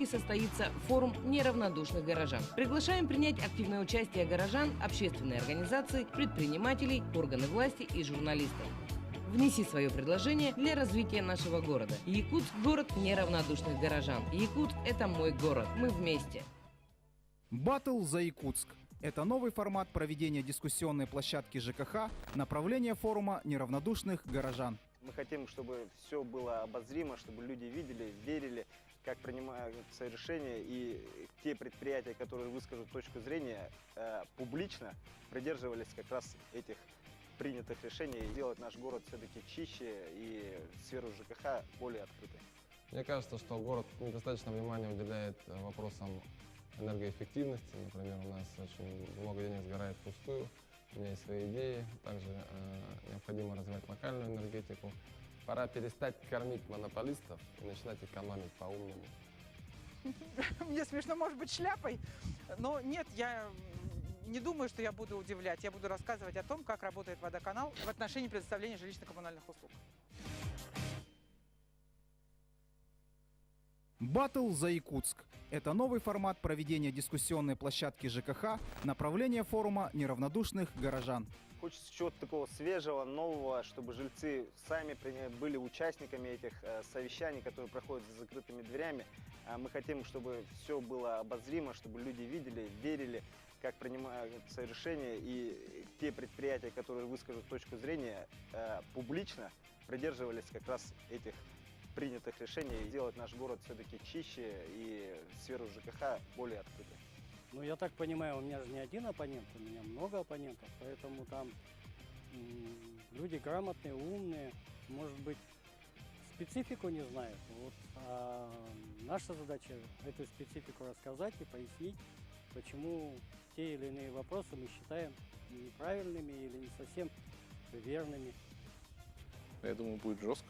Якутске состоится форум неравнодушных горожан. Приглашаем принять активное участие горожан, общественные организации, предпринимателей, органы власти и журналистов. Внеси свое предложение для развития нашего города. Якутск – город неравнодушных горожан. Якутск – это мой город. Мы вместе. Баттл за Якутск. Это новый формат проведения дискуссионной площадки ЖКХ, направление форума неравнодушных горожан. Мы хотим, чтобы все было обозримо, чтобы люди видели, верили, как принимаются решения, и те предприятия, которые выскажут точку зрения, публично придерживались как раз этих принятых решений и сделать наш город все-таки чище и сферу ЖКХ более открытой. Мне кажется, что город недостаточно внимания уделяет вопросам энергоэффективности. Например, у нас очень много денег сгорает впустую. У меня есть свои идеи. Также необходимо развивать локальную энергетику. Пора перестать кормить монополистов и начинать экономить по-умному. Мне смешно, может быть, шляпой, но нет, я не думаю, что я буду удивлять. Я буду рассказывать о том, как работает водоканал в отношении предоставления жилищно-коммунальных услуг. Баттл за Якутск. Это новый формат проведения дискуссионной площадки ЖКХ, направление форума неравнодушных горожан. Хочется чего-то такого свежего, нового, чтобы жильцы сами были участниками этих совещаний, которые проходят за закрытыми дверями. Мы хотим, чтобы все было обозримо, чтобы люди видели, верили, как принимаются решения, и те предприятия, которые выскажут точку зрения, публично придерживались как раз этих принятых решений и сделать наш город все-таки чище и сферу ЖКХ более открытой. Ну, я так понимаю, у меня же не один оппонент, у меня много оппонентов, поэтому там люди грамотные, умные, может быть, специфику не знают. Вот, наша задача эту специфику рассказать и пояснить, почему те или иные вопросы мы считаем неправильными или не совсем верными. Я думаю, будет жестко.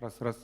Раз.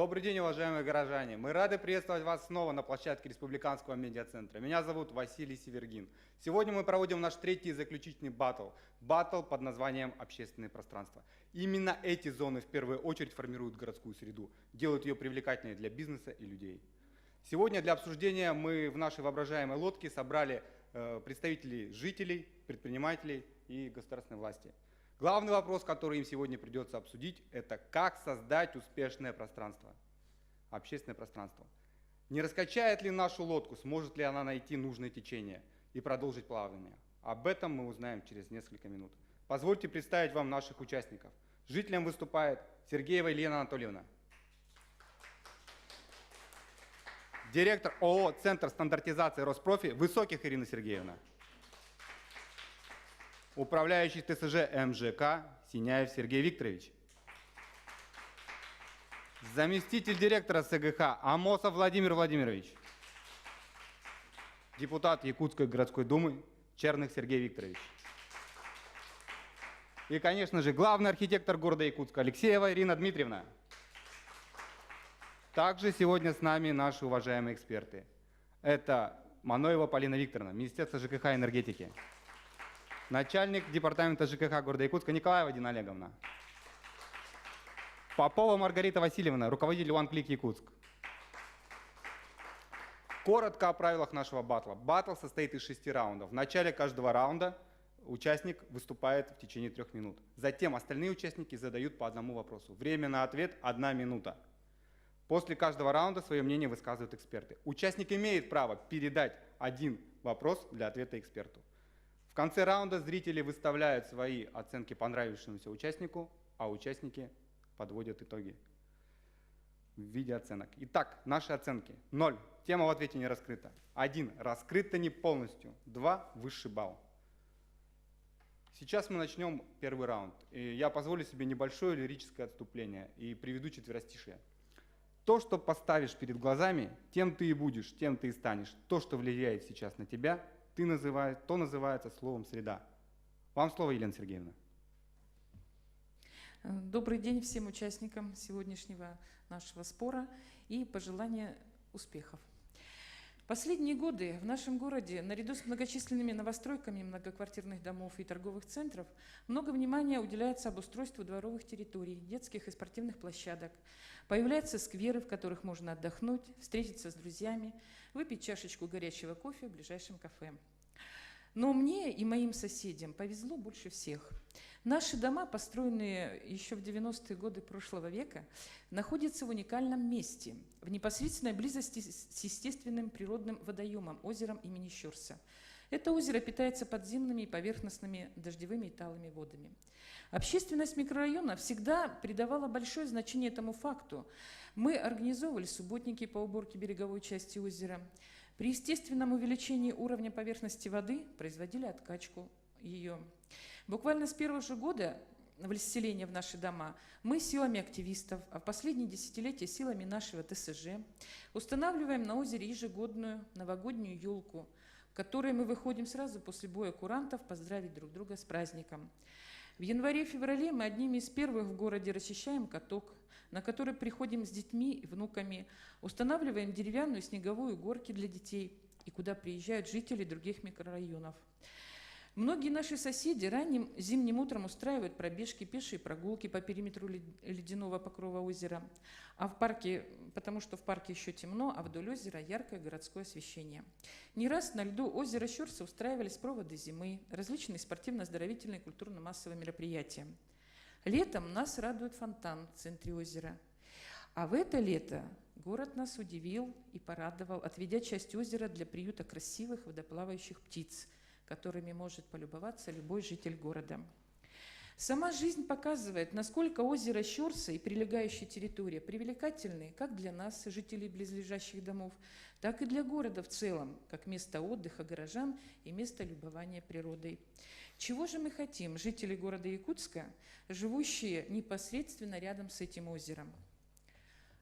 Добрый день, уважаемые горожане. Мы рады приветствовать вас снова на площадке Республиканского медиацентра. Меня зовут Василий Севергин. Сегодня мы проводим наш третий и заключительный баттл. Баттл под названием «Общественные пространства». Именно эти зоны в первую очередь формируют городскую среду, делают ее привлекательной для бизнеса и людей. Сегодня для обсуждения мы в нашей воображаемой лодке собрали представителей жителей, предпринимателей и государственной власти. Главный вопрос, который им сегодня придется обсудить, это как создать успешное пространство, общественное пространство. Не раскачает ли нашу лодку, сможет ли она найти нужное течение и продолжить плавание? Об этом мы узнаем через несколько минут. Позвольте представить вам наших участников. Жителям выступает Сергеева Елена Анатольевна, директор ООО «Центр стандартизации Роспрофи» Высоких Ирина Сергеевна, управляющий ТСЖ МЖК Синяев Сергей Викторович, заместитель директора СГХ Амосов Владимир Владимирович, депутат Якутской городской думы Черных Сергей Викторович и, конечно же, главный архитектор города Якутска Алексеева Ирина Дмитриевна. Также сегодня с нами наши уважаемые эксперты. Это Маноева Полина Викторовна, Министерство ЖКХ и энергетики, начальник департамента ЖКХ города Якутска Николаева Дина Олеговна, Попова Маргарита Васильевна, руководитель OneClick Якутск. Коротко о правилах нашего баттла. Баттл состоит из 6 раундов. В начале каждого раунда участник выступает в течение 3 минут. Затем остальные участники задают по одному вопросу. Время на ответ 1 минута. После каждого раунда свое мнение высказывают эксперты. Участник имеет право передать один вопрос для ответа эксперту. В конце раунда зрители выставляют свои оценки понравившемуся участнику, а участники подводят итоги в виде оценок. Итак, наши оценки. 0. Тема в ответе не раскрыта. 1. Раскрыта не полностью. 2. Высший балл. Сейчас мы начнем первый раунд. И я позволю себе небольшое лирическое отступление и приведу четверостишие. То, что поставишь перед глазами, тем ты и будешь, тем ты и станешь. То, что влияет сейчас на тебя, то называется словом «среда». Вам слово, Елена Сергеевна. Добрый день всем участникам сегодняшнего нашего спора и пожелания успехов. Последние годы в нашем городе, наряду с многочисленными новостройками многоквартирных домов и торговых центров, много внимания уделяется обустройству дворовых территорий, детских и спортивных площадок. Появляются скверы, в которых можно отдохнуть, встретиться с друзьями, выпить чашечку горячего кофе в ближайшем кафе. Но мне и моим соседям повезло больше всех. Наши дома, построенные еще в 90-е годы прошлого века, находятся в уникальном месте, в непосредственной близости с естественным природным водоемом, озером имени Щорса. Это озеро питается подземными и поверхностными дождевыми и талыми водами. Общественность микрорайона всегда придавала большое значение этому факту. Мы организовывали субботники по уборке береговой части озера. При естественном увеличении уровня поверхности воды производили откачку ее. Буквально с первого же года вселения в наши дома мы силами активистов, а в последние десятилетия силами нашего ТСЖ устанавливаем на озере ежегодную новогоднюю елку, к которой мы выходим сразу после боя курантов поздравить друг друга с праздником. В январе-феврале мы одними из первых в городе расчищаем каток, на который приходим с детьми и внуками, устанавливаем деревянную снеговую горки для детей и куда приезжают жители других микрорайонов. Многие наши соседи ранним зимним утром устраивают пробежки, пешие прогулки по периметру ледяного покрова озера, а в парке, потому что в парке еще темно, а вдоль озера яркое городское освещение. Не раз на льду озера Щорса устраивались проводы зимы, различные спортивно-оздоровительные культурно-массовые мероприятия. Летом нас радует фонтан в центре озера. А в это лето город нас удивил и порадовал, отведя часть озера для приюта красивых водоплавающих птиц, которыми может полюбоваться любой житель города. Сама жизнь показывает, насколько озеро Щорса и прилегающая территория привлекательны как для нас, жителей близлежащих домов, так и для города в целом, как место отдыха горожан и место любования природой. Чего же мы хотим, жители города Якутска, живущие непосредственно рядом с этим озером?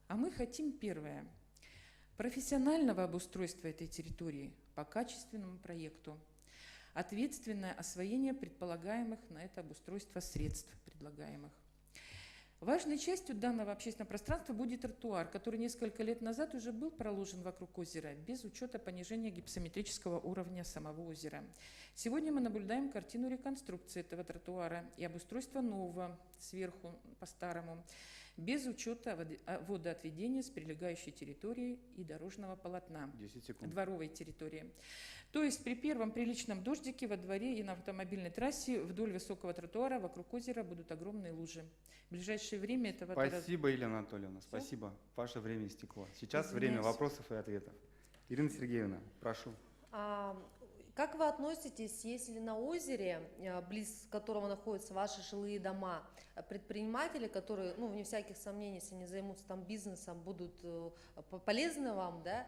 А мы хотим первое – профессионального обустройства этой территории по качественному проекту, ответственное освоение предполагаемых на это обустройство средств предлагаемых. Важной частью данного общественного пространства будет тротуар, который несколько лет назад уже был проложен вокруг озера, без учета понижения гипсометрического уровня самого озера. Сегодня мы наблюдаем картину реконструкции этого тротуара и обустройства нового сверху по-старому, без учета водоотведения с прилегающей территории и дорожного полотна, 10 секунд. дворовой территории. То есть при первом приличном дождике во дворе и на автомобильной трассе вдоль высокого тротуара вокруг озера будут огромные лужи. В ближайшее время это... Спасибо, Елена Анатольевна, спасибо. Ваше время истекло. Сейчас Извиняюсь. время вопросов и ответов. Ирина Сергеевна, прошу. Как вы относитесь, если на озере, близ которого находятся ваши жилые дома, предприниматели, которые, ну, вне всяких сомнений, если они займутся там бизнесом, будут полезны вам, да,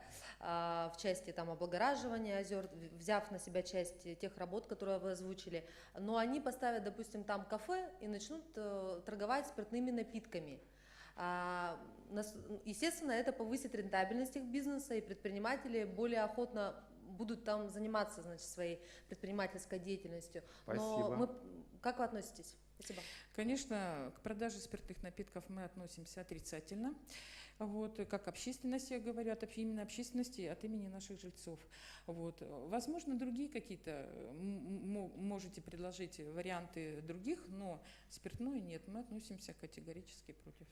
в части там облагораживания озер, взяв на себя часть тех работ, которые вы озвучили, но они поставят, допустим, там кафе и начнут торговать спиртными напитками. Естественно, это повысит рентабельность их бизнеса, и предприниматели более охотно будут там заниматься, значит, своей предпринимательской деятельностью. Спасибо. Но как вы относитесь? Спасибо. Конечно, к продаже спиртных напитков мы относимся отрицательно. Вот, как общественность, я говорю, именно общественности, от имени наших жильцов. Вот. Возможно, другие какие-то можете предложить варианты других, но спиртное нет, мы относимся категорически против.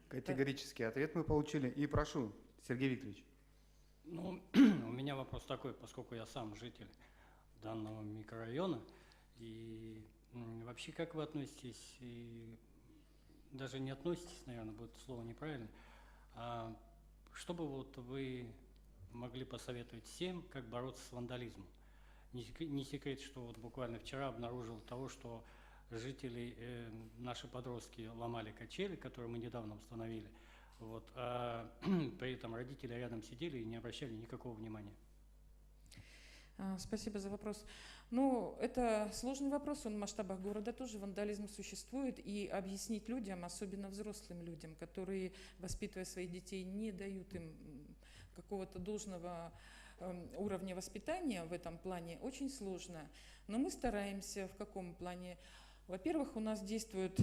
Категорический ответ мы получили. И прошу, Сергей Викторович. Ну, у меня вопрос такой, поскольку я сам житель данного микрорайона, и вообще как вы относитесь, и даже не относитесь, наверное, будет слово неправильно, а что бы вот вы могли посоветовать всем, как бороться с вандализмом? Не секрет, что вот буквально вчера обнаружил того, что жители, наши подростки ломали качели, которые мы недавно установили, вот, а при этом родители рядом сидели и не обращали никакого внимания. Спасибо за вопрос. Ну, это сложный вопрос, он в масштабах города тоже, вандализм существует, и объяснить людям, особенно взрослым людям, которые, воспитывая своих детей, не дают им какого-то должного уровня воспитания в этом плане, очень сложно. Но мы стараемся в каком плане? Во-первых, у нас действует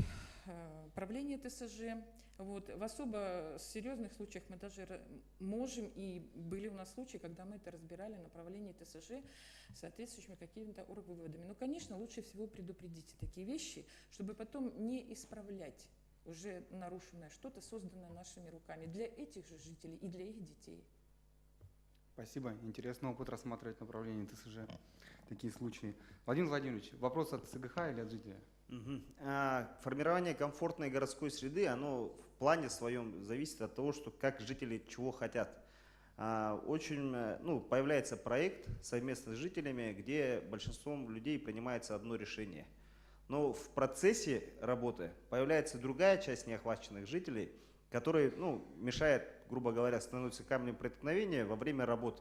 правление ТСЖ. Вот. В особо серьезных случаях мы даже можем, и были у нас случаи, когда мы это разбирали на правлении ТСЖ соответствующими какими-то оргвыводами. Но, конечно, лучше всего предупредить такие вещи, чтобы потом не исправлять уже нарушенное что-то, созданное нашими руками для этих же жителей и для их детей. Спасибо. Интересный опыт рассматривать направление ТСЖ. Такие случаи. Владимир Владимирович, вопрос от СГХ или от жителя? Формирование комфортной городской среды, оно в плане своем зависит от того, что как жители чего хотят. Появляется проект совместно с жителями, где большинством людей принимается одно решение. Но в процессе работы появляется другая часть неохваченных жителей, которые мешает, грубо говоря, становится камнем преткновения во время работ.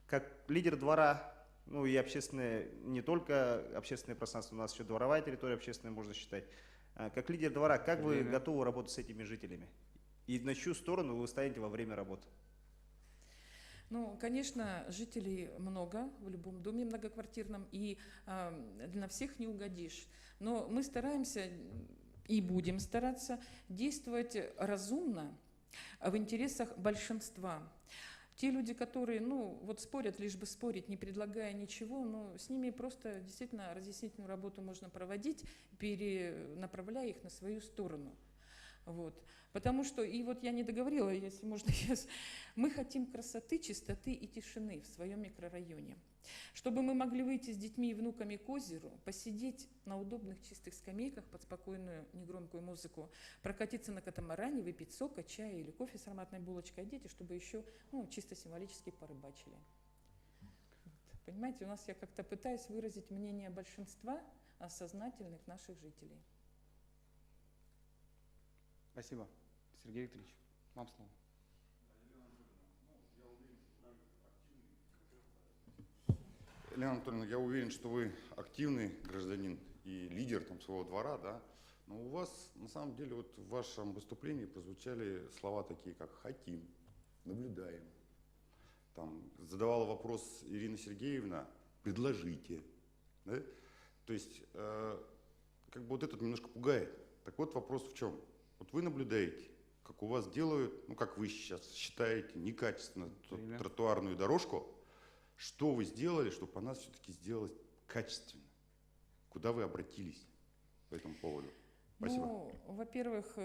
Как лидер двора, и общественное, не только общественное пространство, у нас еще дворовая территория общественная, можно считать. Как лидер двора, как вы готовы работать с этими жителями? И на чью сторону вы станете во время работы? Ну, конечно, жителей много в любом доме многоквартирном, и на всех не угодишь. Но мы стараемся и будем стараться действовать разумно в интересах большинства. Те люди, которые, спорят, лишь бы спорить, не предлагая ничего, с ними просто действительно разъяснительную работу можно проводить, перенаправляя их на свою сторону. Вот. Потому что, и вот я не договорила, если можно, мы хотим красоты, чистоты и тишины в своем микрорайоне. Чтобы мы могли выйти с детьми и внуками к озеру, посидеть на удобных чистых скамейках под спокойную негромкую музыку, прокатиться на катамаране, выпить сока, чая или кофе с ароматной булочкой, а дети, чтобы еще чисто символически порыбачили. Вот. Понимаете, у нас я как-то пытаюсь выразить мнение большинства сознательных наших жителей. Спасибо. Сергей Викторович, вам слово. Елена Анатольевна, я уверен, что вы активный гражданин и лидер своего двора, да? Но у вас, на самом деле, вот в вашем выступлении прозвучали слова такие, как «хотим», «наблюдаем». Задавала вопрос Ирина Сергеевна «предложите». Да? То есть, вот это немножко пугает. Так вот вопрос в чем? Вот вы наблюдаете, как у вас делают, ну как вы сейчас считаете, некачественно тротуарную дорожку. Что вы сделали, чтобы она все-таки сделалась качественно? Куда вы обратились по этому поводу? Спасибо. Ну, во-первых,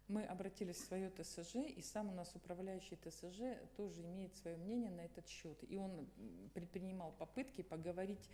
мы обратились в свое ТСЖ, и сам у нас управляющий ТСЖ тоже имеет свое мнение на этот счет. И он предпринимал попытки поговорить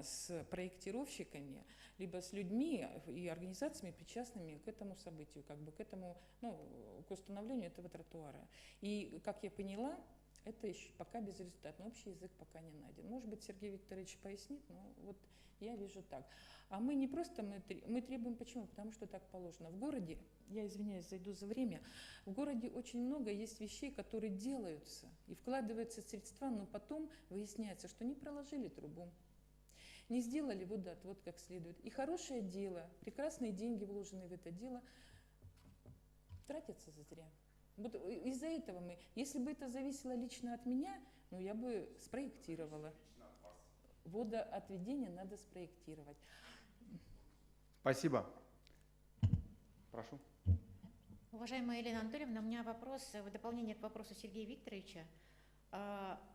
с проектировщиками, либо с людьми и организациями, причастными к этому событию, как бы к этому, ну, к установлению этого тротуара. И, как я поняла, это еще пока безрезультатно, общий язык пока не найден. Может быть, Сергей Викторович пояснит, но вот я вижу так. А мы не просто, мы требуем, почему? Потому что так положено. В городе, я извиняюсь, зайду за время, в городе очень много есть вещей, которые делаются, и вкладываются средства, но потом выясняется, что не проложили трубу, не сделали водоотвод как следует. И хорошее дело, прекрасные деньги, вложенные в это дело, тратятся зря. Вот из-за этого мы, если бы это зависело лично от меня, ну я бы спроектировала. Водоотведение надо спроектировать. Спасибо. Прошу. Уважаемая Елена Анатольевна, у меня вопрос в дополнение к вопросу Сергея Викторовича.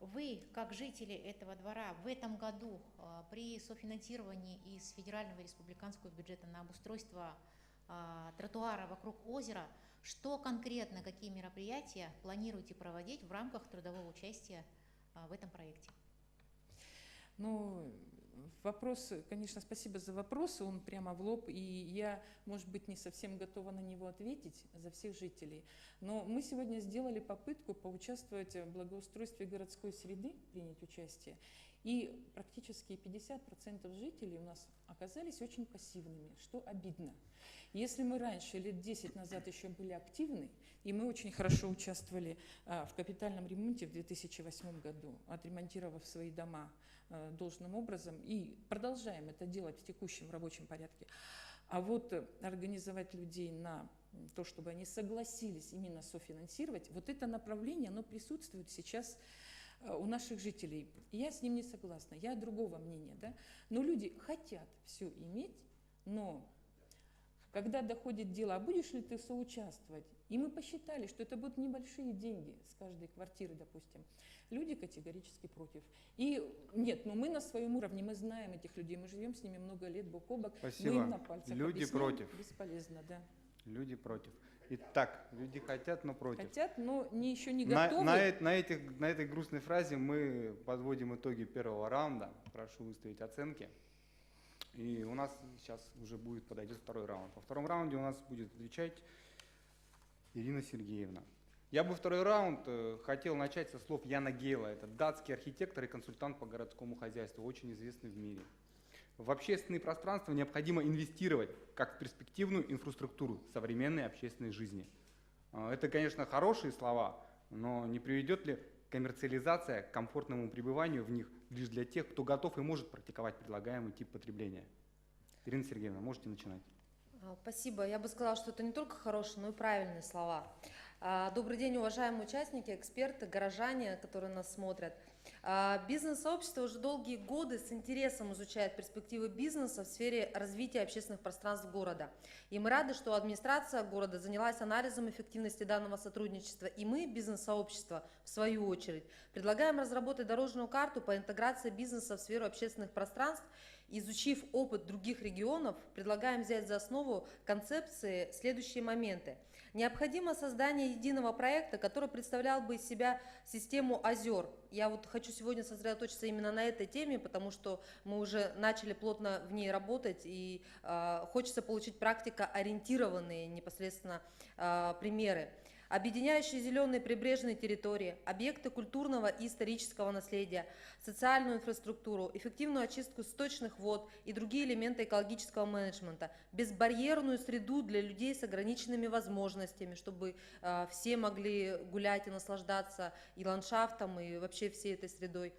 Вы, как жители этого двора, в этом году при софинансировании из федерального и республиканского бюджета на обустройство тротуара вокруг озера, что конкретно, какие мероприятия планируете проводить в рамках трудового участия в этом проекте? Ну, вопрос, конечно, спасибо за вопрос, он прямо в лоб, и я, может быть, не совсем готова на него ответить за всех жителей. Но мы сегодня сделали попытку поучаствовать в благоустройстве городской среды, принять участие, и практически 50% жителей у нас оказались очень пассивными, что обидно. Если мы раньше, лет 10 назад еще были активны, и мы очень хорошо участвовали в капитальном ремонте в 2008 году, отремонтировав свои дома должным образом, и продолжаем это делать в текущем рабочем порядке. А вот организовать людей на то, чтобы они согласились именно софинансировать, вот это направление, оно присутствует сейчас у наших жителей. Я с ним не согласна, я другого мнения, да? Но люди хотят все иметь, но когда доходит дело, а будешь ли ты соучаствовать? И мы посчитали, что это будут небольшие деньги с каждой квартиры, допустим. Люди категорически против. И нет, но мы на своем уровне, мы знаем этих людей, мы живем с ними много лет бок о бок. Спасибо. Мы им на пальцах Люди объясняем, против. Бесполезно, да. Люди против. Итак, люди хотят, но против. Хотят, но еще не готовы. На этой грустной фразе мы подводим итоги первого раунда. Прошу выставить оценки. И у нас сейчас уже подойдет второй раунд. Во втором раунде у нас будет отвечать Ирина Сергеевна. Я бы второй раунд хотел начать со слов Яна Гейла. Это датский архитектор и консультант по городскому хозяйству, очень известный в мире. В общественные пространства необходимо инвестировать как в перспективную инфраструктуру современной общественной жизни. Это, конечно, хорошие слова, но не приведет ли коммерциализация к комфортному пребыванию в них лишь для тех, кто готов и может практиковать предлагаемый тип потребления? Ирина Сергеевна, можете начинать. Спасибо. Я бы сказала, что это не только хорошие, но и правильные слова. Добрый день, уважаемые участники, эксперты, горожане, которые нас смотрят. Бизнес-сообщество уже долгие годы с интересом изучает перспективы бизнеса в сфере развития общественных пространств города. И мы рады, что администрация города занялась анализом эффективности данного сотрудничества. И мы, бизнес-сообщество, в свою очередь, предлагаем разработать дорожную карту по интеграции бизнеса в сферу общественных пространств. Изучив опыт других регионов, предлагаем взять за основу концепции следующие моменты. Необходимо создание единого проекта, который представлял бы из себя систему озер. Я вот хочу сегодня сосредоточиться именно на этой теме, потому что мы уже начали плотно в ней работать, и хочется получить практикоориентированные непосредственно примеры. Объединяющие зеленые прибрежные территории, объекты культурного и исторического наследия, социальную инфраструктуру, эффективную очистку сточных вод и другие элементы экологического менеджмента, безбарьерную среду для людей с ограниченными возможностями, чтобы все могли гулять и наслаждаться и ландшафтом, и вообще всей этой средой,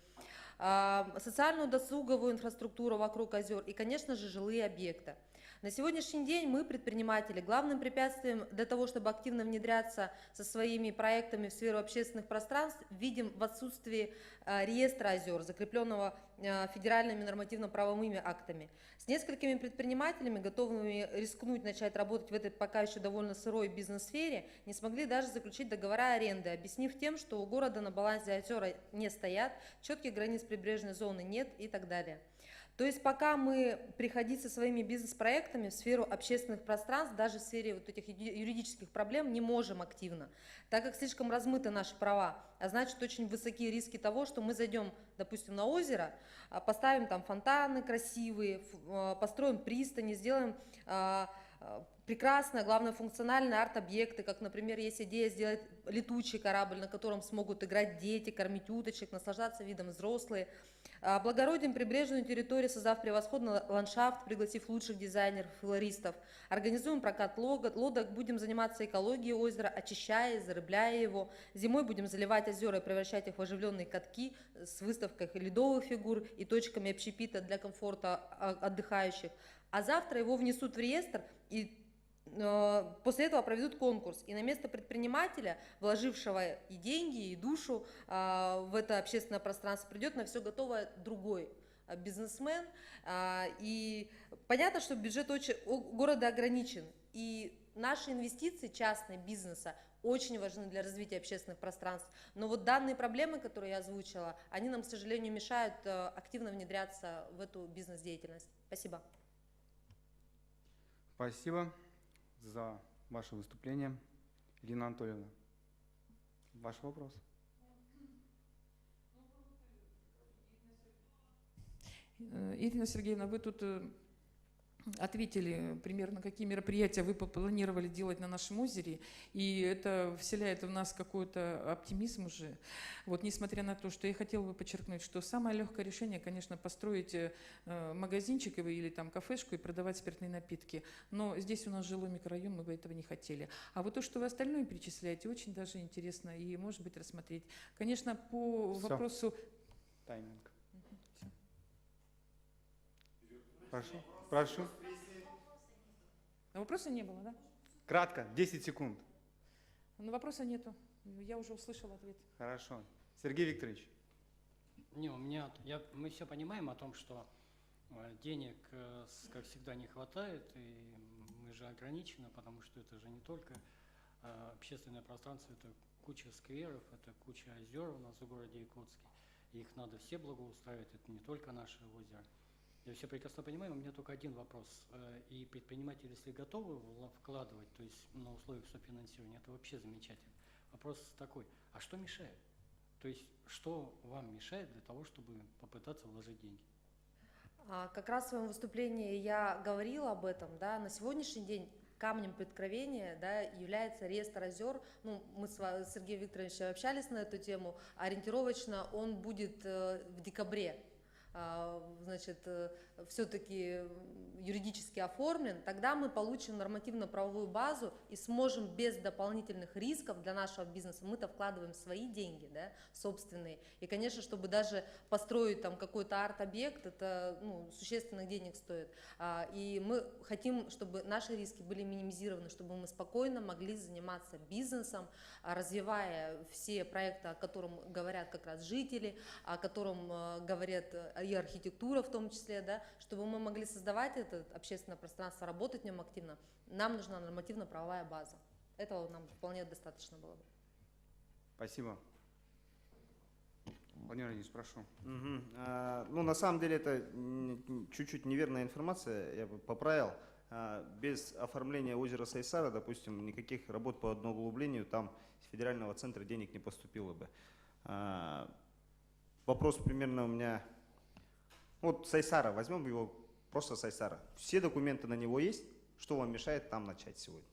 социальную досуговую инфраструктуру вокруг озер и, конечно же, жилые объекты. На сегодняшний день мы, предприниматели, главным препятствием для того, чтобы активно внедряться со своими проектами в сферу общественных пространств, видим в отсутствии реестра озер, закрепленного федеральными нормативно-правовыми актами. С несколькими предпринимателями, готовыми рискнуть начать работать в этой пока еще довольно сырой бизнес-сфере, не смогли даже заключить договора аренды, объяснив тем, что у города на балансе озера не стоят, четких границ прибрежной зоны нет и так далее. То есть пока мы приходить со своими бизнес-проектами в сферу общественных пространств, даже в сфере вот этих юридических проблем не можем активно, так как слишком размыты наши права, а значит очень высокие риски того, что мы зайдем, допустим, на озеро, поставим там фонтаны красивые, построим пристани, сделаем прекрасные, главное, функциональные арт-объекты, как, например, есть идея сделать летучий корабль, на котором смогут играть дети, кормить уточек, наслаждаться видом взрослые. Облагородим прибрежную территорию, создав превосходный ландшафт, пригласив лучших дизайнеров, флористов. Организуем прокат лодок, будем заниматься экологией озера, очищая, зарыбляя его. Зимой будем заливать озера и превращать их в оживленные катки с выставкой ледовых фигур и точками общепита для комфорта отдыхающих. А завтра его внесут в реестр и после этого проведут конкурс, и на место предпринимателя, вложившего и деньги, и душу в это общественное пространство, придет на все готовое другой бизнесмен. И понятно, что бюджет города ограничен, и наши инвестиции частные бизнеса очень важны для развития общественных пространств. Но вот данные проблемы, которые я озвучила, они нам, к сожалению, мешают активно внедряться в эту бизнес-деятельность. Спасибо. Спасибо за ваше выступление. Ирина Анатольевна, ваш вопрос. Ирина Сергеевна, вы тут ответили примерно, какие мероприятия вы планировали делать на нашем озере, и это вселяет в нас какой-то оптимизм уже. Вот, несмотря на то, что я хотела бы подчеркнуть, что самое легкое решение, конечно, построить магазинчик или там кафешку и продавать спиртные напитки, но здесь у нас жилой микрорайон, мы бы этого не хотели. А вот то, что вы остальное перечисляете, очень даже интересно и, может быть, рассмотреть. Конечно, по вопросу... Тайминг. Прошу. Прошу. Вопроса не было, да? Кратко, 10 секунд. Но вопроса нету. Я уже услышала ответ. Хорошо. Сергей Викторович. Не, у меня, мы все понимаем о том, что денег, как всегда, не хватает, и мы же ограничены, потому что это же не только общественное пространство, это куча скверов, это куча озер у нас в городе Якутске. Их надо все благоустраивать, это не только наше озеро. Я все прекрасно понимаю, у меня только один вопрос. И предприниматели, если готовы вкладывать, то есть на условиях софинансирования, это вообще замечательно. Вопрос такой, а что мешает? То есть что вам мешает для того, чтобы попытаться вложить деньги? Как раз в своем выступлении я говорила об этом. Да, на сегодняшний день камнем преткновения, да, является реестр озер. Ну, мы с Сергеем Викторовичем общались на эту тему. Ориентировочно он будет в декабре. Значит, все-таки юридически оформлен, тогда мы получим нормативно-правовую базу и сможем без дополнительных рисков для нашего бизнеса, мы-то вкладываем свои деньги, да, собственные, и, конечно, чтобы даже построить там какой-то арт-объект, это существенных денег стоит, и мы хотим, чтобы наши риски были минимизированы, чтобы мы спокойно могли заниматься бизнесом, развивая все проекты, о котором говорят как раз жители, о котором говорят и архитектура в том числе, да, чтобы мы могли создавать это общественное пространство, работать в нем активно, нам нужна нормативно-правовая база. Этого нам вполне достаточно было бы. Спасибо. Владимир Владимирович, прошу. Ну, на самом деле, это чуть-чуть неверная информация, я бы поправил. Без оформления озера Сайсара, допустим, никаких работ по одноуглублению там с федерального центра денег не поступило бы. Вопрос примерно у меня... Вот Сайсара, возьмем его просто Сайсара. Все документы на него есть. Что вам мешает там начать сегодня?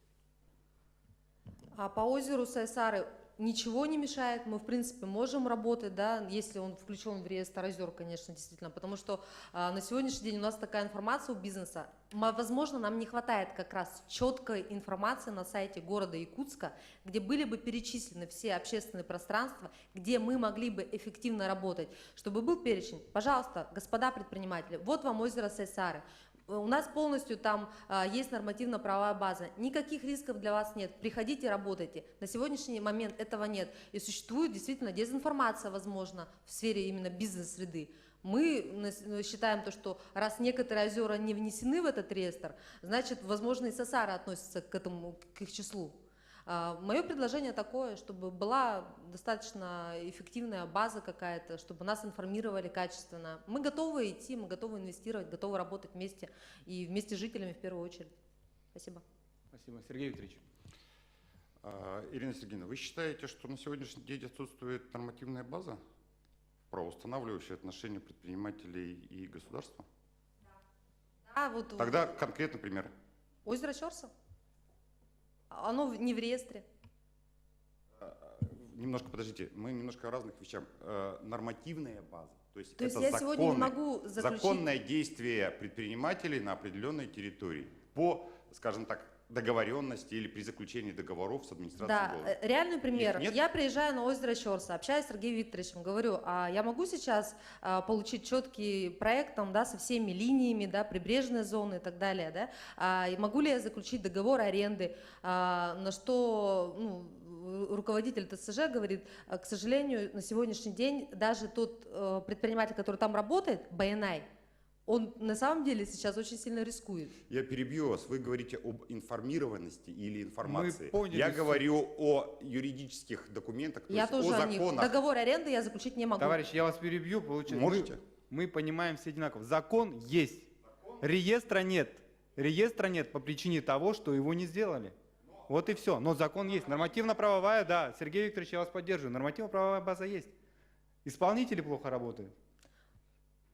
А по озеру Сайсары ничего не мешает. Мы, в принципе, можем работать, да, если он включен в реестр озер, конечно, действительно. Потому что на сегодняшний день у нас такая информация у бизнеса. Возможно, нам не хватает как раз четкой информации на сайте города Якутска, где были бы перечислены все общественные пространства, где мы могли бы эффективно работать, чтобы был перечень. Пожалуйста, господа предприниматели, вот вам озеро Сайсары. У нас полностью там есть нормативно-правовая база. Никаких рисков для вас нет. Приходите, работайте. На сегодняшний момент этого нет. И существует действительно дезинформация, возможно, в сфере именно бизнес-среды. Мы считаем то, что раз некоторые озера не внесены в этот реестр, значит, возможно, и Сасара относится к их числу. Мое предложение такое, чтобы была достаточно эффективная база какая-то, чтобы нас информировали качественно. Мы готовы идти, мы готовы инвестировать, готовы работать вместе и вместе с жителями в первую очередь. Спасибо. Спасибо. Сергей Викторович. Ирина Сергеевна, вы считаете, что на сегодняшний день отсутствует нормативная база, правоустанавливающая отношения предпринимателей и государства? Да, вот. Тогда конкретный пример. Озеро Чорса. Оно не в реестре. Немножко, подождите, мы немножко о разных вещах. Нормативная база, то есть я законы, сегодня не могу заключить... законное действие предпринимателей на определенной территории по, скажем так, договоренности или при заключении договоров с администрацией города. Да, реальный пример. Я приезжаю на озеро Чорса, общаюсь с Сергеем Викторовичем, говорю, а я могу сейчас получить четкий проект там, да, со всеми линиями, да, прибрежной зоны и так далее, да? И могу ли я заключить договор аренды, на что руководитель ТСЖ говорит, к сожалению, на сегодняшний день даже тот предприниматель, который там работает, БНАЙ, он на самом деле сейчас очень сильно рискует. Я перебью вас. Вы говорите об информированности или информации. Поняли, я говорю о юридических документах, то я есть тоже о о них. законах. Договор аренды я заключить не могу. Товарищ, я вас перебью. Получается, можете? Мы понимаем все одинаково. Закон есть. Реестра нет. Реестра нет по причине того, что его не сделали. Вот и все. Но закон есть. Нормативно-правовая, да. Сергей Викторович, я вас поддерживаю. Нормативно-правовая база есть. Исполнители плохо работают.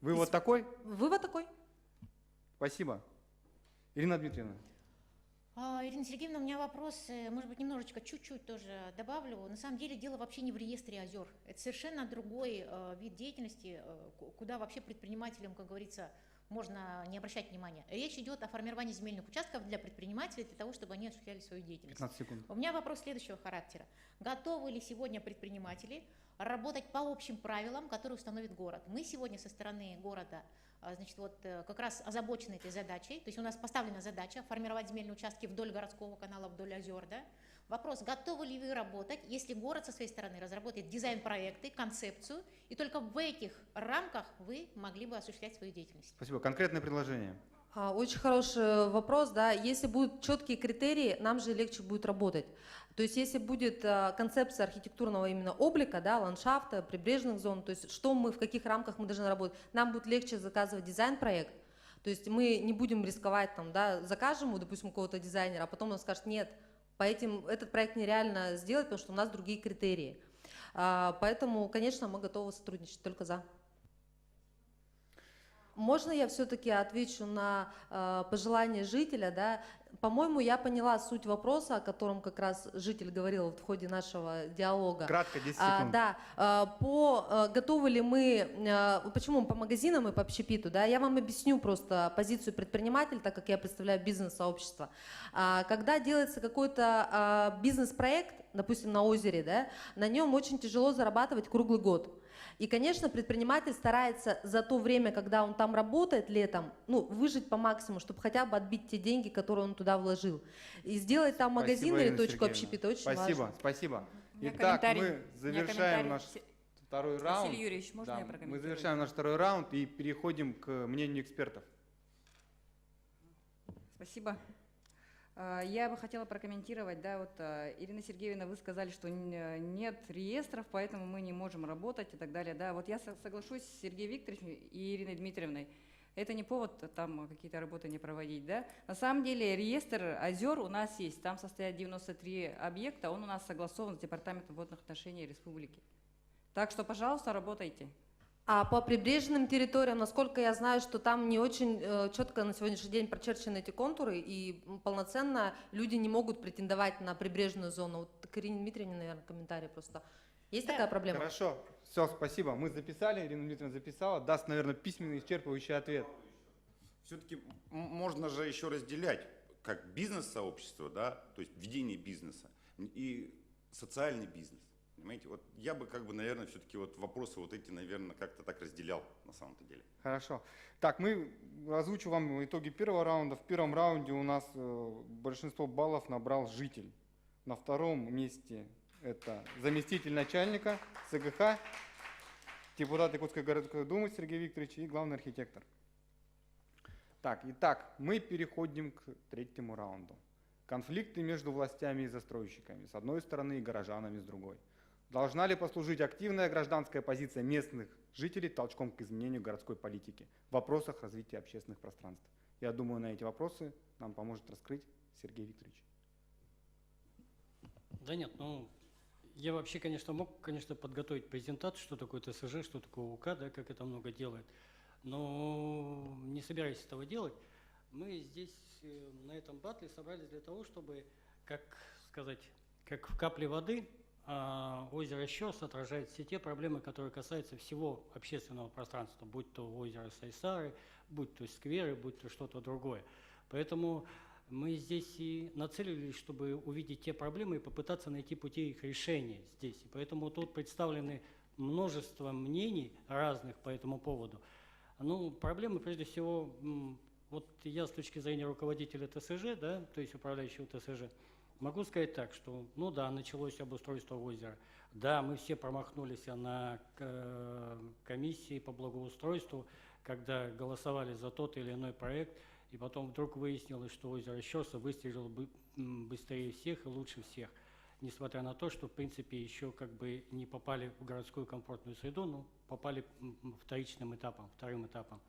Вы вот такой? Вывод такой. Спасибо. Ирина Дмитриевна. Ирина Сергеевна, у меня вопрос, может быть, немножечко, чуть-чуть тоже добавлю. На самом деле дело вообще не в реестре озер. Это совершенно другой вид деятельности, куда вообще предпринимателям, как говорится, можно не обращать внимания. Речь идет о формировании земельных участков для предпринимателей, для того, чтобы они осуществляли свою деятельность. 15 секунд. У меня вопрос следующего характера. Готовы ли сегодня предприниматели работать по общим правилам, которые установит город? Мы сегодня со стороны города, значит, вот как раз озабочены этой задачей. То есть у нас поставлена задача формировать земельные участки вдоль городского канала, вдоль озер. Да? Вопрос, готовы ли вы работать, если город со своей стороны разработает дизайн-проекты, концепцию, и только в этих рамках вы могли бы осуществлять свою деятельность? Спасибо. Конкретное предложение. Очень хороший вопрос, да. Если будут четкие критерии, нам же легче будет работать. То есть, если будет концепция архитектурного именно облика, да, ландшафта, прибрежных зон, то есть, что мы, в каких рамках мы должны работать, нам будет легче заказывать дизайн-проект. То есть, мы не будем рисковать, там, да, закажем, допустим, какого-то дизайнера, а потом он скажет, нет, этот проект нереально сделать, потому что у нас другие критерии. Поэтому, конечно, мы готовы сотрудничать, только за. Можно я все-таки отвечу на пожелание жителя? Да? По-моему, я поняла суть вопроса, о котором как раз житель говорил в ходе нашего диалога. Кратко, 10 секунд. Да, готовы ли мы, почему по магазинам и по общепиту, да, я вам объясню просто позицию предпринимателя, так как я представляю бизнес-сообщество. Когда делается какой-то бизнес-проект, допустим, на озере, да, на нем очень тяжело зарабатывать круглый год. И, конечно, предприниматель старается за то время, когда он там работает летом, выжить по максимуму, чтобы хотя бы отбить те деньги, которые он туда вложил. И сделать там магазин или точку общепита очень важно. Спасибо. Итак, мы завершаем наш второй раунд. Василий Юрьевич, можно я прокомментирую? Мы завершаем наш второй раунд и переходим к мнению экспертов. Спасибо. Я бы хотела прокомментировать, да, вот, Ирина Сергеевна, вы сказали, что нет реестров, поэтому мы не можем работать и так далее, да, вот я соглашусь с Сергеем Викторовичем и Ириной Дмитриевной, это не повод там какие-то работы не проводить, да, на самом деле реестр озер у нас есть, там состоят 93 объекта, он у нас согласован с Департаментом водных отношений Республики, так что, пожалуйста, работайте. А по прибрежным территориям, насколько я знаю, что там не очень четко на сегодняшний день прочерчены эти контуры, и полноценно люди не могут претендовать на прибрежную зону. Вот к Ирине Дмитриевне, наверное, комментарий просто. Есть такая проблема? Хорошо, все, спасибо. Мы записали, Ирина Дмитриевна записала, даст, наверное, письменный исчерпывающий ответ. Все-таки можно же еще разделять как бизнес-сообщество, да, то есть ведение бизнеса и социальный бизнес. Понимаете, вот я бы, как бы, наверное, все-таки вот вопросы вот эти, наверное, как-то так разделял на самом-то деле. Хорошо. Так, мы озвучу вам итоги первого раунда. В первом раунде у нас большинство баллов набрал житель. На втором месте это заместитель начальника СГХ, депутат Якутской городской думы Сергей Викторович и главный архитектор. Так, итак, мы переходим к третьему раунду. Конфликты между властями и застройщиками с одной стороны и горожанами с другой. Должна ли послужить активная гражданская позиция местных жителей толчком к изменению городской политики в вопросах развития общественных пространств? Я думаю, на эти вопросы нам поможет раскрыть Сергей Викторович. Да нет, ну, я вообще, конечно, мог, подготовить презентацию, что такое ТСЖ, что такое УК, да, как это много делает, но не собираюсь этого делать. Мы здесь на этом батле собрались для того, чтобы, как сказать, как в капле воды, озеро Щерс отражает все те проблемы, которые касаются всего общественного пространства, будь то озеро Сайсары, будь то скверы, будь то что-то другое. Поэтому мы здесь и нацелились, чтобы увидеть те проблемы и попытаться найти пути их решения здесь. И поэтому тут представлены множество мнений разных по этому поводу. Ну, проблемы, прежде всего, вот я с точки зрения руководителя ТСЖ, да, то есть управляющего ТСЖ, могу сказать так, что, ну да, началось обустройство озера. Да, мы все промахнулись на комиссии по благоустройству, когда голосовали за тот или иной проект, и потом вдруг выяснилось, что озеро Щерса выстрелило быстрее всех и лучше всех, несмотря на то, что, в принципе, еще как бы не попали в городскую комфортную среду, но попали вторичным этапом, вторым этапом.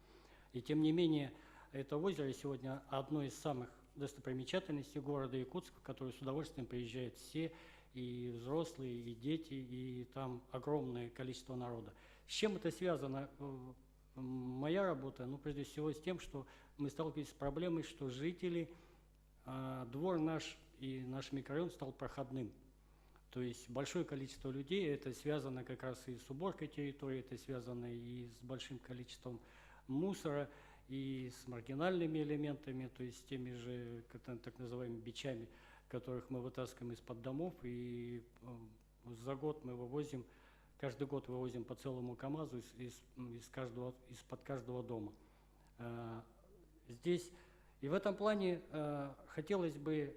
И тем не менее, это озеро сегодня одно из самых достопримечательностей города Якутска, в которое с удовольствием приезжают все, и взрослые, и дети, и там огромное количество народа. С чем это связано? Моя работа, ну, прежде всего, с тем, что мы сталкивались с проблемой, что жители, двор наш и наш микрорайон стал проходным. То есть большое количество людей, это связано как раз и с уборкой территории, это связано и с большим количеством мусора, и с маргинальными элементами, то есть с теми же так называемыми бичами, которых мы вытаскиваем из-под домов, и за год мы вывозим, каждый год вывозим по целому КАМАЗу из-под каждого дома. Здесь и в этом плане хотелось бы,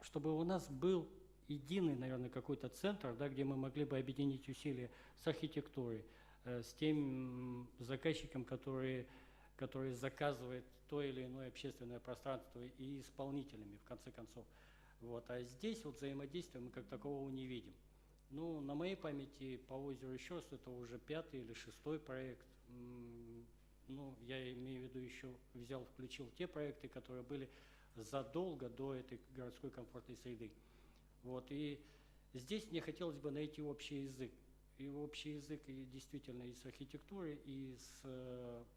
чтобы у нас был единый, наверное, какой-то центр, да, где мы могли бы объединить усилия с архитектурой, с тем заказчиком, который заказывает то или иное общественное пространство, и исполнителями, в конце концов. Вот. А здесь вот взаимодействия мы как такового не видим. Ну, на моей памяти по озеру Щерс это уже 5-й или 6-й проект. Ну, я имею в виду еще включил те проекты, которые были задолго до этой городской комфортной среды. Вот. И здесь мне хотелось бы найти общий язык. И общий язык и действительно и с архитектурой, и с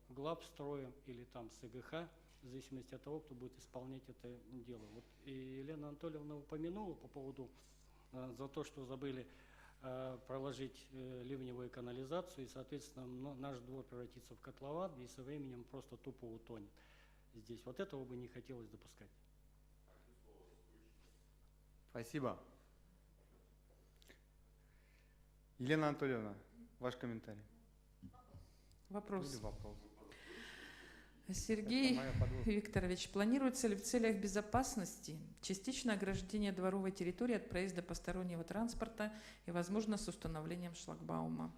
главстроем, или там с ЭГХ, в зависимости от того, кто будет исполнять это дело. Вот и Елена Анатольевна упомянула по поводу за то, что забыли проложить ливневую канализацию, и, соответственно, наш двор превратится в котлован, и со временем просто тупо утонет здесь. Вот этого бы не хотелось допускать. Спасибо. Елена Анатольевна, ваш комментарий. Вопрос. Или вопрос. Сергей Викторович, планируется ли в целях безопасности частичное ограждение дворовой территории от проезда постороннего транспорта и, возможно, с установлением шлагбаума?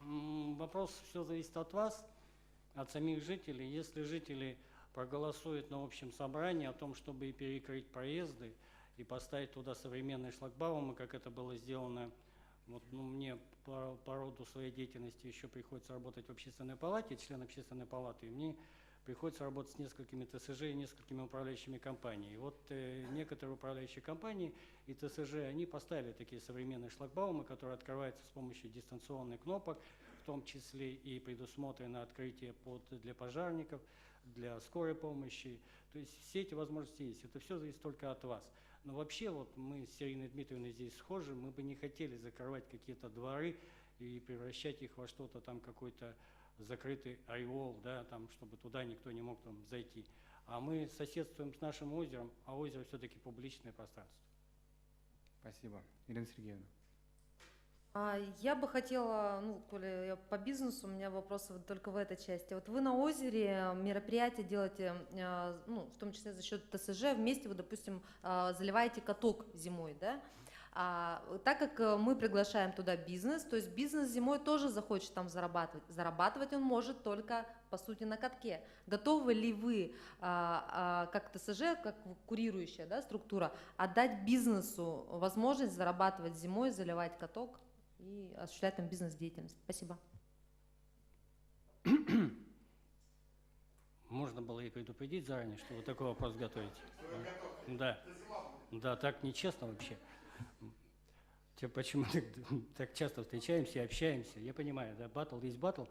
Вопрос все зависит от вас, от самих жителей. Если жители проголосуют на общем собрании о том, чтобы и перекрыть проезды, и поставить туда современные шлагбаумы, как это было сделано, вот, ну, мне по роду своей деятельности еще приходится работать в общественной палате, член общественной палаты, и мне приходится работать с несколькими ТСЖ и несколькими управляющими компаниями. И вот некоторые управляющие компании и ТСЖ, они поставили такие современные шлагбаумы, которые открываются с помощью дистанционных кнопок, в том числе и предусмотрено открытие для пожарников, для скорой помощи. То есть все эти возможности есть. Это все зависит только от вас. Но вообще вот мы с Ириной Дмитриевной здесь схожи, мы бы не хотели закрывать какие-то дворы и превращать их во что-то там, какой-то закрытый ореол, да, там, чтобы туда никто не мог там зайти. А мы соседствуем с нашим озером, а озеро все-таки публичное пространство. Спасибо. Ирина Сергеевна. Я бы хотела, ну, коли я по бизнесу, у меня вопросы вот только в этой части. Вот вы на озере мероприятия делаете, ну, в том числе за счет ТСЖ, вместе вы, допустим, заливаете каток зимой, да? Так как мы приглашаем туда бизнес, то есть бизнес зимой тоже захочет там зарабатывать. Зарабатывать он может только, по сути, на катке. Готовы ли вы, как ТСЖ, как курирующая, да, структура, отдать бизнесу возможность зарабатывать зимой, заливать каток и осуществлять там бизнес-деятельность? Спасибо. Можно было и предупредить заранее, что вы такой вопрос готовите. Да, да, так нечестно вообще. Почему так часто встречаемся и общаемся? Я понимаю, да, батл есть батл.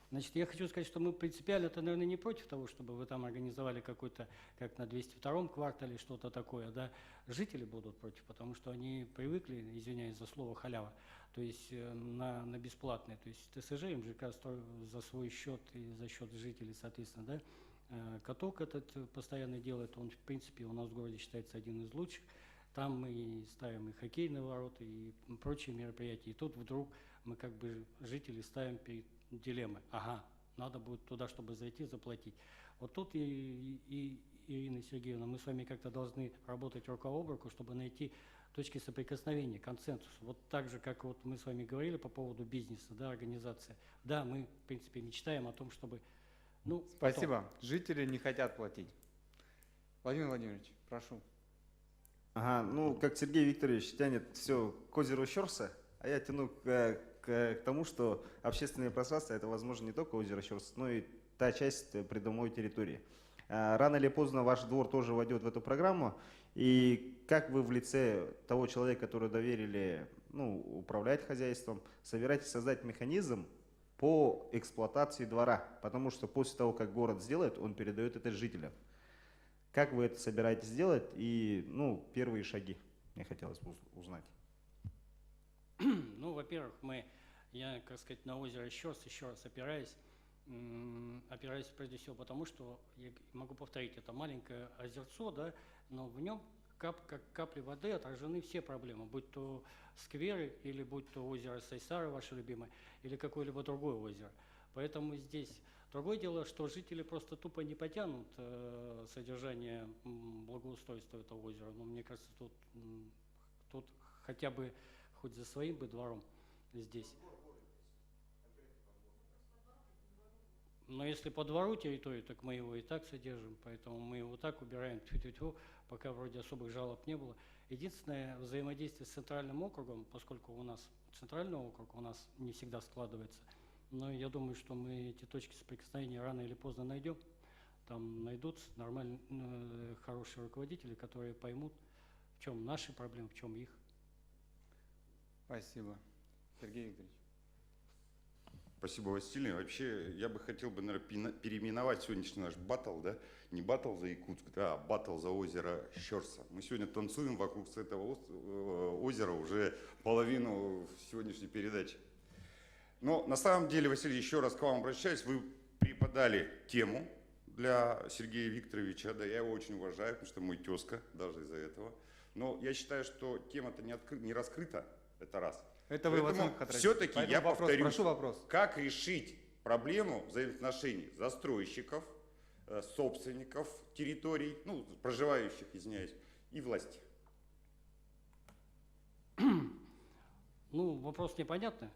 Значит, я хочу сказать, что мы принципиально-то, наверное, не против того, чтобы вы там организовали какой-то, как на 202-м квартале, что-то такое, да. Жители будут против, потому что они привыкли, извиняюсь за слово, халява, то есть на бесплатные. То есть ТСЖ, МЖК за свой счет и за счет жителей, соответственно, да. Каток этот постоянно делает, он, в принципе, у нас в городе считается один из лучших. Там мы ставим и хоккейные ворота, и прочие мероприятия. И тут вдруг мы как бы жители ставим перед дилеммой. Ага, надо будет туда, чтобы зайти, заплатить. Вот тут и Ирина Сергеевна, мы с вами как-то должны работать рука об руку, чтобы найти точки соприкосновения, консенсус. Вот так же, как вот мы с вами говорили по поводу бизнеса, да, организации. Да, мы, в принципе, мечтаем о том, чтобы... Ну, спасибо. Потом. Жители не хотят платить. Владимир Владимирович, прошу. Ага, ну, как Сергей Викторович тянет все к озеру Щорса, а я тяну к тому, что общественное пространство – это, возможно, не только озеро Щорс, но и та часть придомовой территории. Рано или поздно ваш двор тоже войдет в эту программу, и как вы в лице того человека, которого доверили, ну, управлять хозяйством, собираетесь создать механизм по эксплуатации двора, потому что после того, как город сделает, он передает это жителям. Как вы это собираетесь сделать и, ну, первые шаги, мне хотелось бы узнать. Ну, во-первых, я, как сказать, на озеро еще раз опираюсь прежде всего потому, что, я могу повторить, это маленькое озерцо, да, но в нем как капли воды отражены все проблемы, будь то скверы, или будь то озеро Сайсара, ваше любимое, или какое-либо другое озеро. Поэтому здесь... Другое дело, что жители просто тупо не потянут содержание благоустройства этого озера. Но мне кажется, тут хотя бы хоть за своим бы двором здесь. Но если по двору территорию, так мы его и так содержим, поэтому мы его так убираем, пока вроде особых жалоб не было. Единственное взаимодействие с центральным округом, поскольку у нас центральный округ у нас не всегда складывается, но я думаю, что мы эти точки соприкосновения рано или поздно найдем. Там найдутся нормальные, хорошие руководители, которые поймут, в чем наши проблемы, в чем их. Спасибо. Сергей Викторович. Спасибо, Василий. Вообще, я бы хотел бы, наверное, переименовать сегодняшний наш баттл, да? Не баттл за Якутск, да, а баттл за озеро Щорса. Мы сегодня танцуем вокруг этого озера уже половину сегодняшней передачи. Но на самом деле, Василий, еще раз к вам обращаюсь. Вы преподали тему для Сергея Викторовича, да, я его очень уважаю, потому что мой тезка, даже из-за этого. Но я считаю, что тема-то не раскрыта, это раз. Это вы в оценках отразите. Все-таки я повторю, прошу вопрос. Как решить проблему взаимоотношений застройщиков, собственников территорий, ну, проживающих, извиняюсь, и власти? Ну, вопрос непонятный.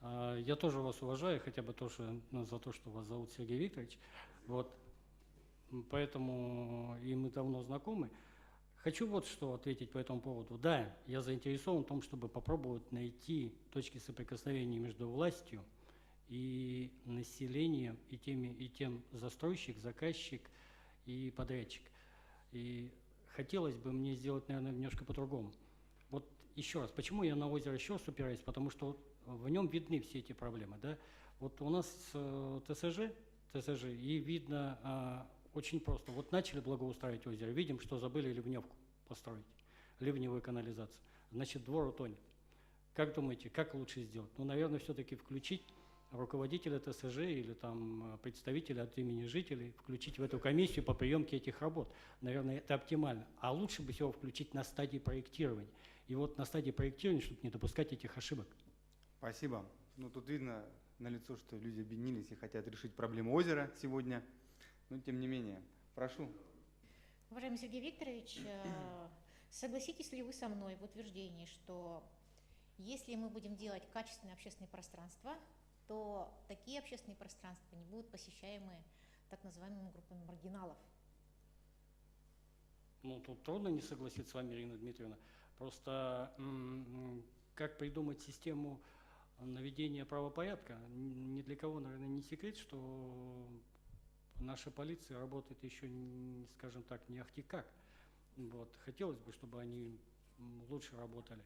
Я тоже вас уважаю, хотя бы тоже за то, что вас зовут Сергей Викторович. Вот. Поэтому и мы давно знакомы. Хочу вот что ответить по этому поводу. Да, я заинтересован в том, чтобы попробовать найти точки соприкосновения между властью и населением, и тем застройщик, заказчик и подрядчик. И хотелось бы мне сделать, наверное, немножко по-другому. Вот еще раз, почему я на озеро Щорс упираюсь? Потому что в нем видны все эти проблемы. Да? Вот у нас ТСЖ, и видно очень просто. Вот начали благоустраивать озеро, видим, что забыли ливневку построить, ливневую канализацию. Значит, двор утонет. Как думаете, как лучше сделать? Ну, наверное, все-таки включить руководителя ТСЖ или там представителя от имени жителей, включить в эту комиссию по приемке этих работ. Наверное, это оптимально. А лучше бы всего включить на стадии проектирования. И вот на стадии проектирования, чтобы не допускать этих ошибок. Спасибо. Ну, тут видно налицо, что люди объединились и хотят решить проблему озера сегодня. Но тем не менее, прошу. Уважаемый Сергей Викторович, согласитесь ли вы со мной в утверждении, что если мы будем делать качественные общественные пространства, то такие общественные пространства не будут посещаемы так называемыми группами маргиналов? Ну, тут трудно не согласиться с вами, Ирина Дмитриевна. Просто как придумать систему наведения правопорядка? Ни для кого, наверное, не секрет, что наша полиция работает еще, скажем так, не ахти как. Вот. Хотелось бы, чтобы они лучше работали.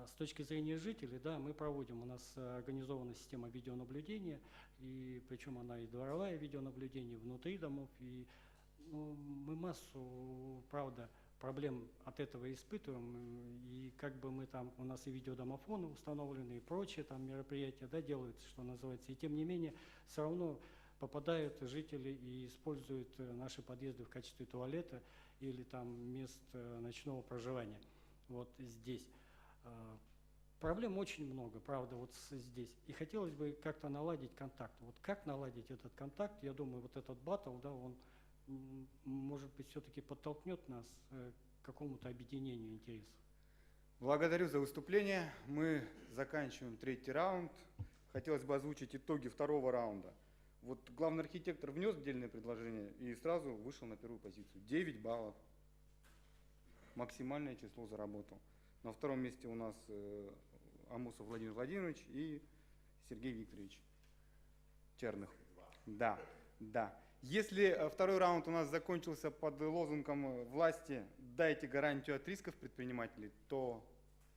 С точки зрения жителей, да, мы проводим, у нас организована система видеонаблюдения, и причем она и дворовая видеонаблюдение внутри домов, и мы массу, правда, проблем от этого испытываем, и как бы мы там, у нас и видеодомофоны установлены, и прочие там мероприятия, да, делаются, что называется, и тем не менее все равно попадают жители и используют наши подъезды в качестве туалета или там мест ночного проживания. Вот здесь. Проблем очень много, правда, вот здесь. И хотелось бы как-то наладить контакт. Вот как наладить этот контакт, я думаю, вот этот баттл, да, он, может быть, все-таки подтолкнет нас к какому-то объединению интересов. Благодарю за выступление. Мы заканчиваем третий раунд. Хотелось бы озвучить итоги второго раунда. Вот главный архитектор внес отдельное предложение и сразу вышел на первую позицию. 9 баллов. Максимальное число заработал. На втором месте у нас Амусов Владимир Владимирович и Сергей Викторович Черных. Да, да. Если второй раунд у нас закончился под лозунгом власти «дайте гарантию от рисков предпринимателей», то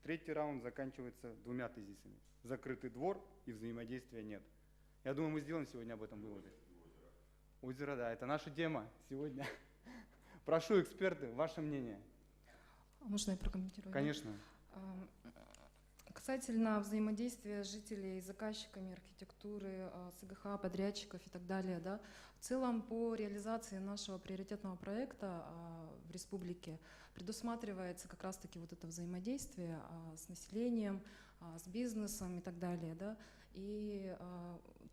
третий раунд заканчивается двумя тезисами. Закрытый двор и взаимодействия нет. Я думаю, мы сделаем сегодня об этом выводы. Озеро, да, это наша тема сегодня. Прошу, эксперты, ваше мнение. Можно я прокомментирую? Конечно. Касательно взаимодействия жителей с заказчиками архитектуры, СГХ, подрядчиков и так далее, да, в целом по реализации нашего приоритетного проекта в республике предусматривается как раз-таки вот это взаимодействие с населением, с бизнесом и так далее, да. И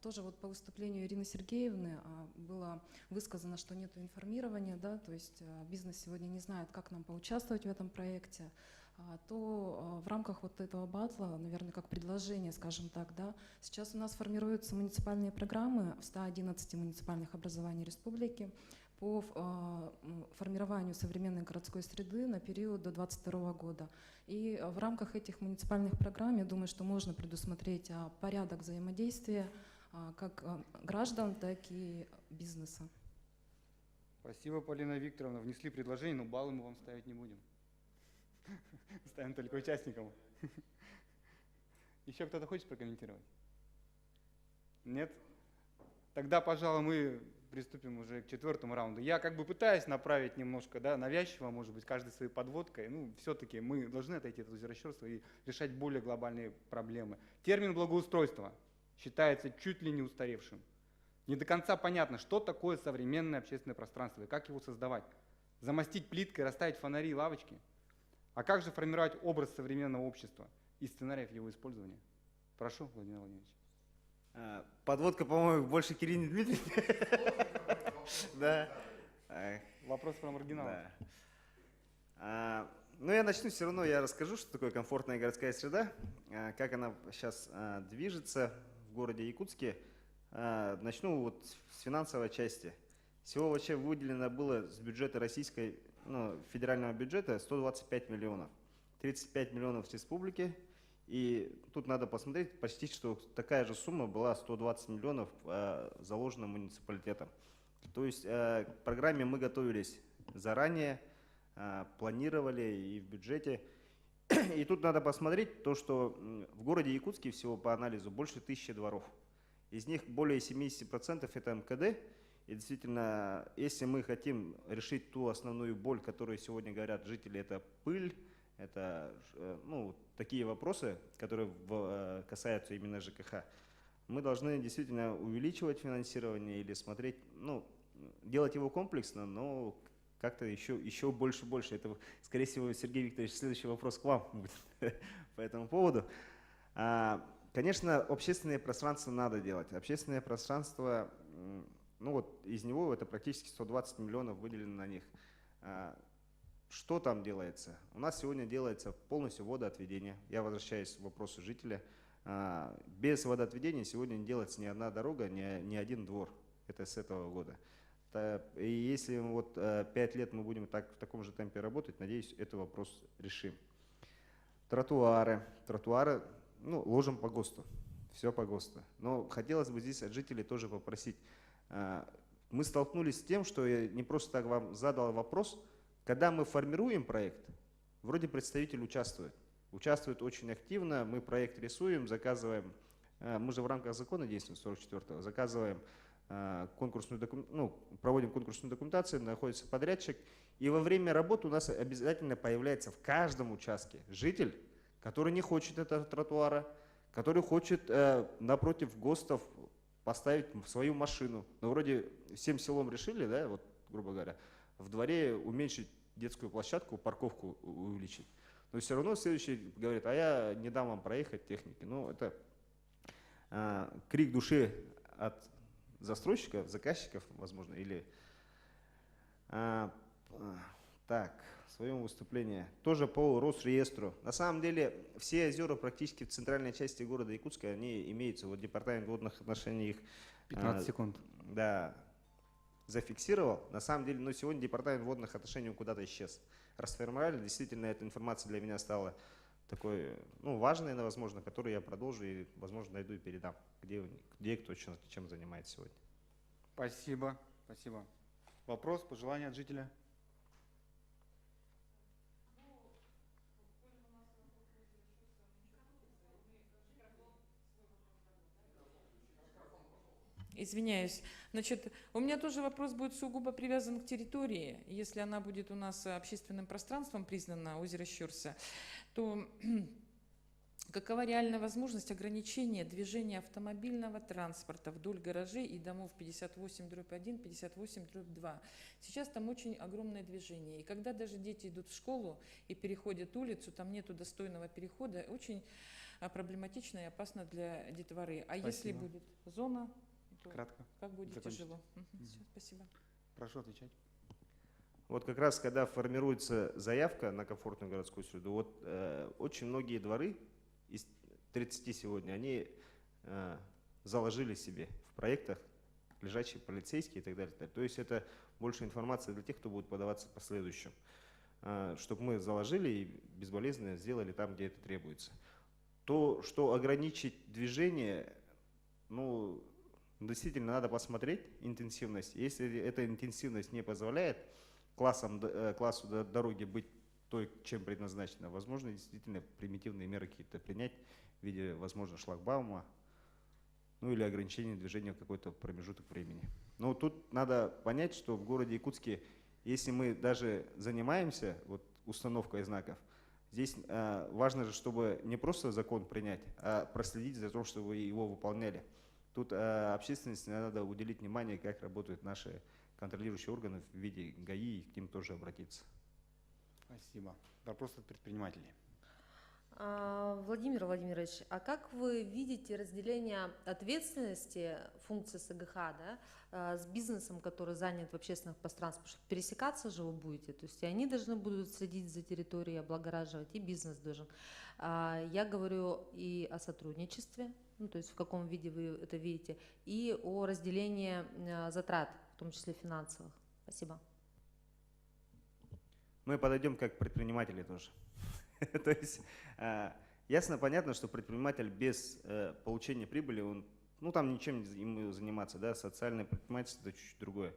тоже вот по выступлению Ирины Сергеевны было высказано, что нет информирования, да, то есть бизнес сегодня не знает, как нам поучаствовать в этом проекте, то в рамках вот этого батла, наверное, как предложение, скажем так, да, сейчас у нас формируются муниципальные программы в 111 муниципальных образований республики по формированию современной городской среды на период до 2022 года. И в рамках этих муниципальных программ, я думаю, что можно предусмотреть порядок взаимодействия как граждан, так и бизнеса. Спасибо, Полина Викторовна. Внесли предложение, но баллы мы вам ставить не будем. Ставим только участникам. Еще кто-то хочет прокомментировать? Нет? Тогда, пожалуй, мы приступим уже к четвертому раунду. Я как бы пытаюсь направить немножко, да, навязчиво, может быть, каждый своей подводкой. Ну, все-таки мы должны отойти от озерощерства и решать более глобальные проблемы. Термин благоустройства считается чуть ли не устаревшим. Не до конца понятно, что такое современное общественное пространство и как его создавать. Замостить плиткой, расставить фонари и лавочки. А как же формировать образ современного общества и сценариев его использования? Прошу, Владимир Владимирович. Подводка, по-моему, больше к Ирине Дмитриевне. Да. Вопрос про маргинал. Ну, я начну все равно, я расскажу, что такое комфортная городская среда, как она сейчас движется в городе Якутске. Начну вот с финансовой части. Всего вообще выделено было с бюджета российской, федерального бюджета 125 миллионов. 35 миллионов с республики. И тут надо посмотреть, почти что такая же сумма была, 120 миллионов, заложена муниципалитетом. То есть к программе мы готовились заранее, планировали и в бюджете. И тут надо посмотреть то, что в городе Якутске всего по анализу больше 1000 дворов. Из них более 70% это МКД. И действительно, если мы хотим решить ту основную боль, которую сегодня говорят жители, это пыль, это такие вопросы, которые касаются именно ЖКХ, мы должны действительно увеличивать финансирование или смотреть, делать его комплексно, но как-то еще больше. Это, скорее всего, Сергей Викторович, следующий вопрос к вам будет по этому поводу. Конечно, общественное пространство надо делать. Общественное пространство, ну вот из него это практически 120 миллионов выделено на них. Что там делается? У нас сегодня делается полностью водоотведение. Я возвращаюсь к вопросу жителя. Без водоотведения сегодня не делается ни одна дорога, ни один двор. Это с этого года. И если вот 5 лет мы будем в таком же темпе работать, надеюсь, этот вопрос решим. Тротуары, ну, ложим по ГОСТу, все по ГОСТу. Но хотелось бы здесь от жителей тоже попросить. Мы столкнулись с тем, что я не просто так вам задал вопрос, когда мы формируем проект, вроде представитель участвует очень активно, мы проект рисуем, заказываем, мы же в рамках закона действуем 44-го, заказываем проводим конкурсную документацию, находится подрядчик, и во время работы у нас обязательно появляется в каждом участке житель, который не хочет этого тротуара, который хочет напротив ГОСТов поставить свою машину. Ну, вроде всем селом решили, да, вот, грубо говоря, в дворе уменьшить детскую площадку, парковку увеличить. Но все равно следующий говорит, а я не дам вам проехать техники. Ну, это крик души от застройщиков, заказчиков, возможно, или... Так, в своем выступлении тоже по Росреестру. На самом деле все озера практически в центральной части города Якутска, они имеются. Вот департамент водных отношений их 15 секунд. Да, зафиксировал. На самом деле, но сегодня департамент водных отношений куда-то исчез. Расформировали. Действительно, эта информация для меня стала такой, ну, важной, возможно, которую я продолжу и, возможно, найду и передам, где кто чем занимается сегодня. Спасибо. Вопрос, пожелание от жителя? Извиняюсь. Значит, у меня тоже вопрос будет сугубо привязан к территории. Если она будет у нас общественным пространством признана, озеро Щурса, то какова реальная возможность ограничения движения автомобильного транспорта вдоль гаражей и домов 58/1, 58/2? Сейчас там очень огромное движение. И когда даже дети идут в школу и переходят улицу, там нету достойного перехода, очень проблематично и опасно для детворы. А если будет зона, то кратко, как будет закончите. тяжело? Все, спасибо. Прошу отвечать. Вот как раз, когда формируется заявка на комфортную городскую среду, вот очень многие дворы, из 30 сегодня, они заложили себе в проектах лежачие полицейские и так далее. То есть это больше информация для тех, кто будет подаваться в последующем. Чтобы мы заложили и безболезненно сделали там, где это требуется. То, что ограничить движение, ну, действительно надо посмотреть интенсивность. Если эта интенсивность не позволяет классу дороги быть той, чем предназначена, возможно, действительно примитивные меры какие-то принять в виде, возможно, шлагбаума, ну или ограничения движения в какой-то промежуток времени. Но тут надо понять, что в городе Якутске, если мы даже занимаемся вот установкой знаков, здесь важно же, чтобы не просто закон принять, а проследить за тем, чтобы его выполняли. Тут общественности надо уделить внимание, как работают наши контролирующие органы в виде ГАИ, и к ним тоже обратиться. Спасибо. Вопрос от предпринимателей. Владимир Владимирович, а как вы видите разделение ответственности функции СГХ, да, с бизнесом, который занят в общественных пространствах? Потому что пересекаться же вы будете, то есть и они должны будут следить за территорией, облагораживать, и бизнес должен. Я говорю и о сотрудничестве, ну, то есть в каком виде вы это видите, и о разделении затрат, в том числе финансовых. Спасибо. Мы подойдем как предприниматели тоже. То есть ясно, понятно, что предприниматель без получения прибыли, он, ну там ничем ему заниматься, да, социальное предпринимательство это чуть-чуть другое.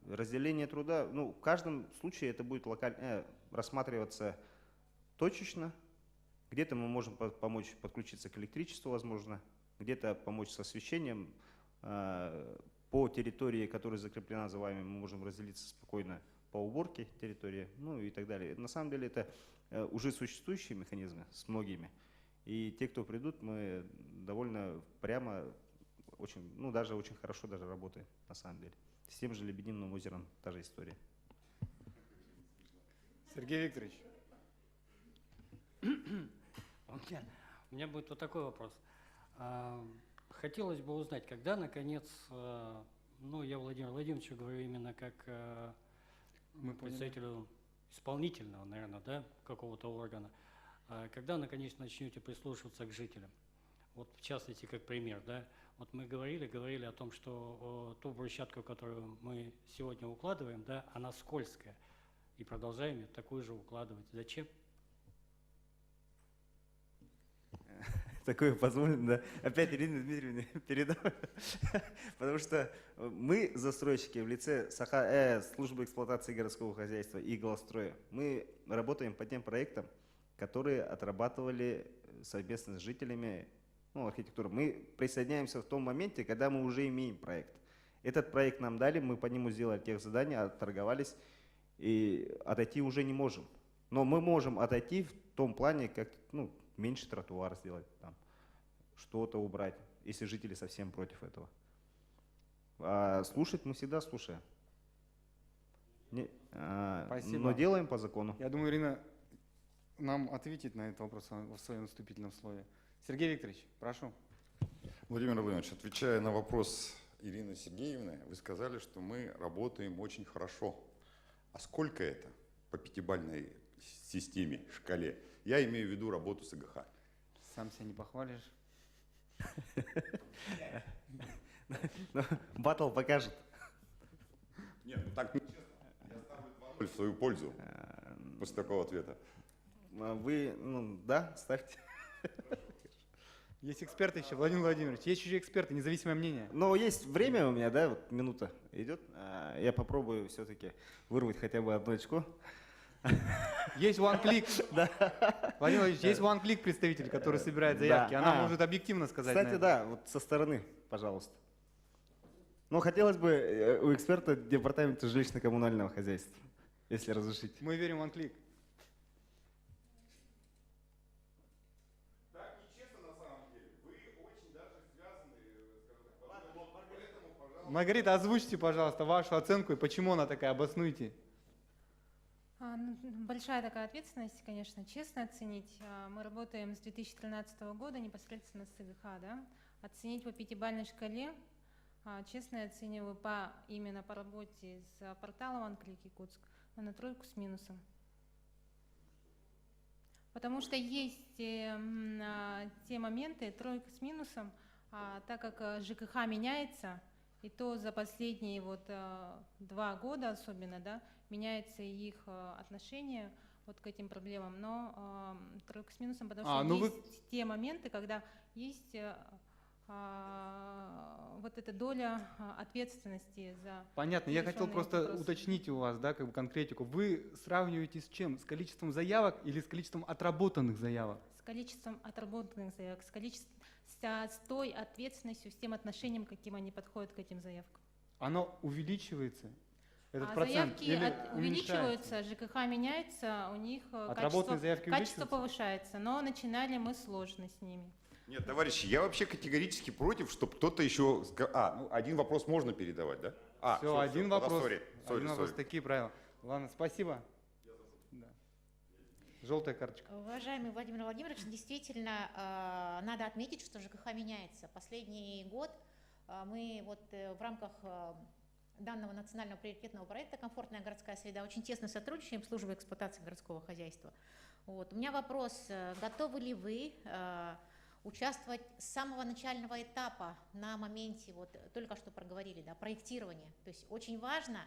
Разделение труда, ну в каждом случае это будет рассматриваться точечно. Где-то мы можем помочь подключиться к электричеству, возможно, где-то помочь с освещением. По территории, которая закреплена за вами, мы можем разделиться спокойно по уборке территории, ну и так далее. На самом деле это уже существующие механизмы с многими. И те, кто придут, мы довольно прямо, очень, ну даже очень хорошо даже работаем на самом деле. С тем же Лебединым озером та же история. Сергей Викторович. У меня будет вот такой вопрос. Хотелось бы узнать, когда, наконец, ну, я Владимиру Владимировичу говорю именно как представителю исполнительного, наверное, да, какого-то органа, когда, наконец, начнете прислушиваться к жителям? Вот, в частности, как пример, да, вот мы говорили о том, что ту брусчатку, которую мы сегодня укладываем, да, она скользкая, и продолжаем ее такую же укладывать. Зачем? Такое позволено, да. Опять Ирине Дмитриевне передам. Потому что мы, застройщики, в лице службы эксплуатации городского хозяйства и Главстроя, мы работаем по тем проектам, которые отрабатывали совместно с жителями, ну, архитектуры. Мы присоединяемся в том моменте, когда мы уже имеем проект. Этот проект нам дали, мы по нему сделали тех задания, отторговались, и отойти уже не можем. Но мы можем отойти в том плане, как, ну, меньше тротуар сделать, там, что-то убрать, если жители совсем против этого. А слушать мы всегда слушаем. Спасибо. Но делаем по закону. Я думаю, Ирина нам ответит на этот вопрос в своем вступительном слове. Сергей Викторович, прошу. Владимир Владимирович, отвечая на вопрос Ирины Сергеевны, вы сказали, что мы работаем очень хорошо. А сколько это по пятибалльной системе, шкале? Я имею в виду работу с ИГХ. Сам себя не похвалишь. Баттл покажет. Нет, ну так нечестно. Я ставлю 2-0 в свою пользу после такого ответа. Вы, ну, да, ставьте. Есть эксперты еще, Владимир Владимирович, есть еще эксперты, независимое мнение. Но есть время у меня, да, вот минута идет. Я попробую все-таки вырвать хотя бы одно очко. Есть OneClick. Владимир Владимирович, есть OneClick представитель, который собирает заявки. Она может объективно сказать. Кстати, да, вот со стороны, пожалуйста. Но хотелось бы у эксперта департамента жилищно-коммунального хозяйства, если разрешите. Мы верим в OneClick. Маргарита, озвучьте, пожалуйста, вашу оценку и почему она такая, обоснуйте. Большая такая ответственность, конечно, честно оценить. Мы работаем с 2013 года непосредственно с ИГХ, да? Оценить по пятибалльной шкале, честно я оцениваю именно по работе с порталом OneClick Якутск, на 3 с минусом. Потому что есть те моменты, 3 с минусом, так как ЖКХ меняется, и то за последние вот 2 года особенно, да, меняется их отношение вот к этим проблемам, но 3 с минусом, потому что есть те моменты, когда есть вот эта доля ответственности за... Понятно, я хотел просто уточнить у вас, да, как бы конкретику. Вы сравниваете с чем? С количеством заявок или с количеством отработанных заявок? С количеством отработанных заявок, с той ответственностью, с тем отношением, каким они подходят к этим заявкам. Оно увеличивается? Этот процент заявки увеличиваются, ЖКХ меняется, у них качество повышается, но начинали мы сложно с ними. Нет, товарищи, я вообще категорически против, чтобы кто-то еще... ну, один вопрос можно передавать, да? Все, один вопрос. Один вопрос, такие правила. Ладно, спасибо. Да. Желтая карточка. Уважаемый Владимир Владимирович, действительно, надо отметить, что ЖКХ меняется. Последний год мы вот в рамках данного национального приоритетного проекта «Комфортная городская среда» очень тесно сотрудничаем с службой эксплуатации городского хозяйства. Вот. У меня вопрос, готовы ли вы участвовать с самого начального этапа на моменте, вот только что проговорили, да, проектирования. То есть очень важно,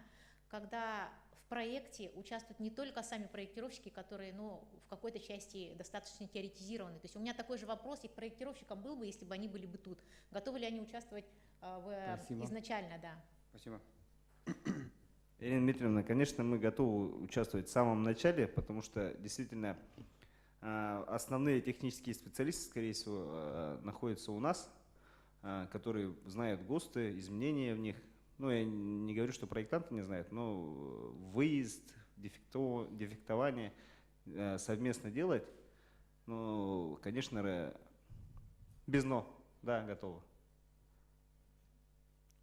когда в проекте участвуют не только сами проектировщики, которые, ну, в какой-то части достаточно теоретизированы. То есть у меня такой же вопрос и к проектировщикам был бы, если бы они были бы тут. Готовы ли они участвовать изначально, да? Спасибо. Ирина Дмитриевна, конечно, мы готовы участвовать в самом начале, потому что действительно основные технические специалисты, скорее всего, находятся у нас, которые знают ГОСТы, изменения в них. Ну, я не говорю, что проектанты не знают, но выезд, дефектование совместно делать, ну, конечно, без «но», да, готово.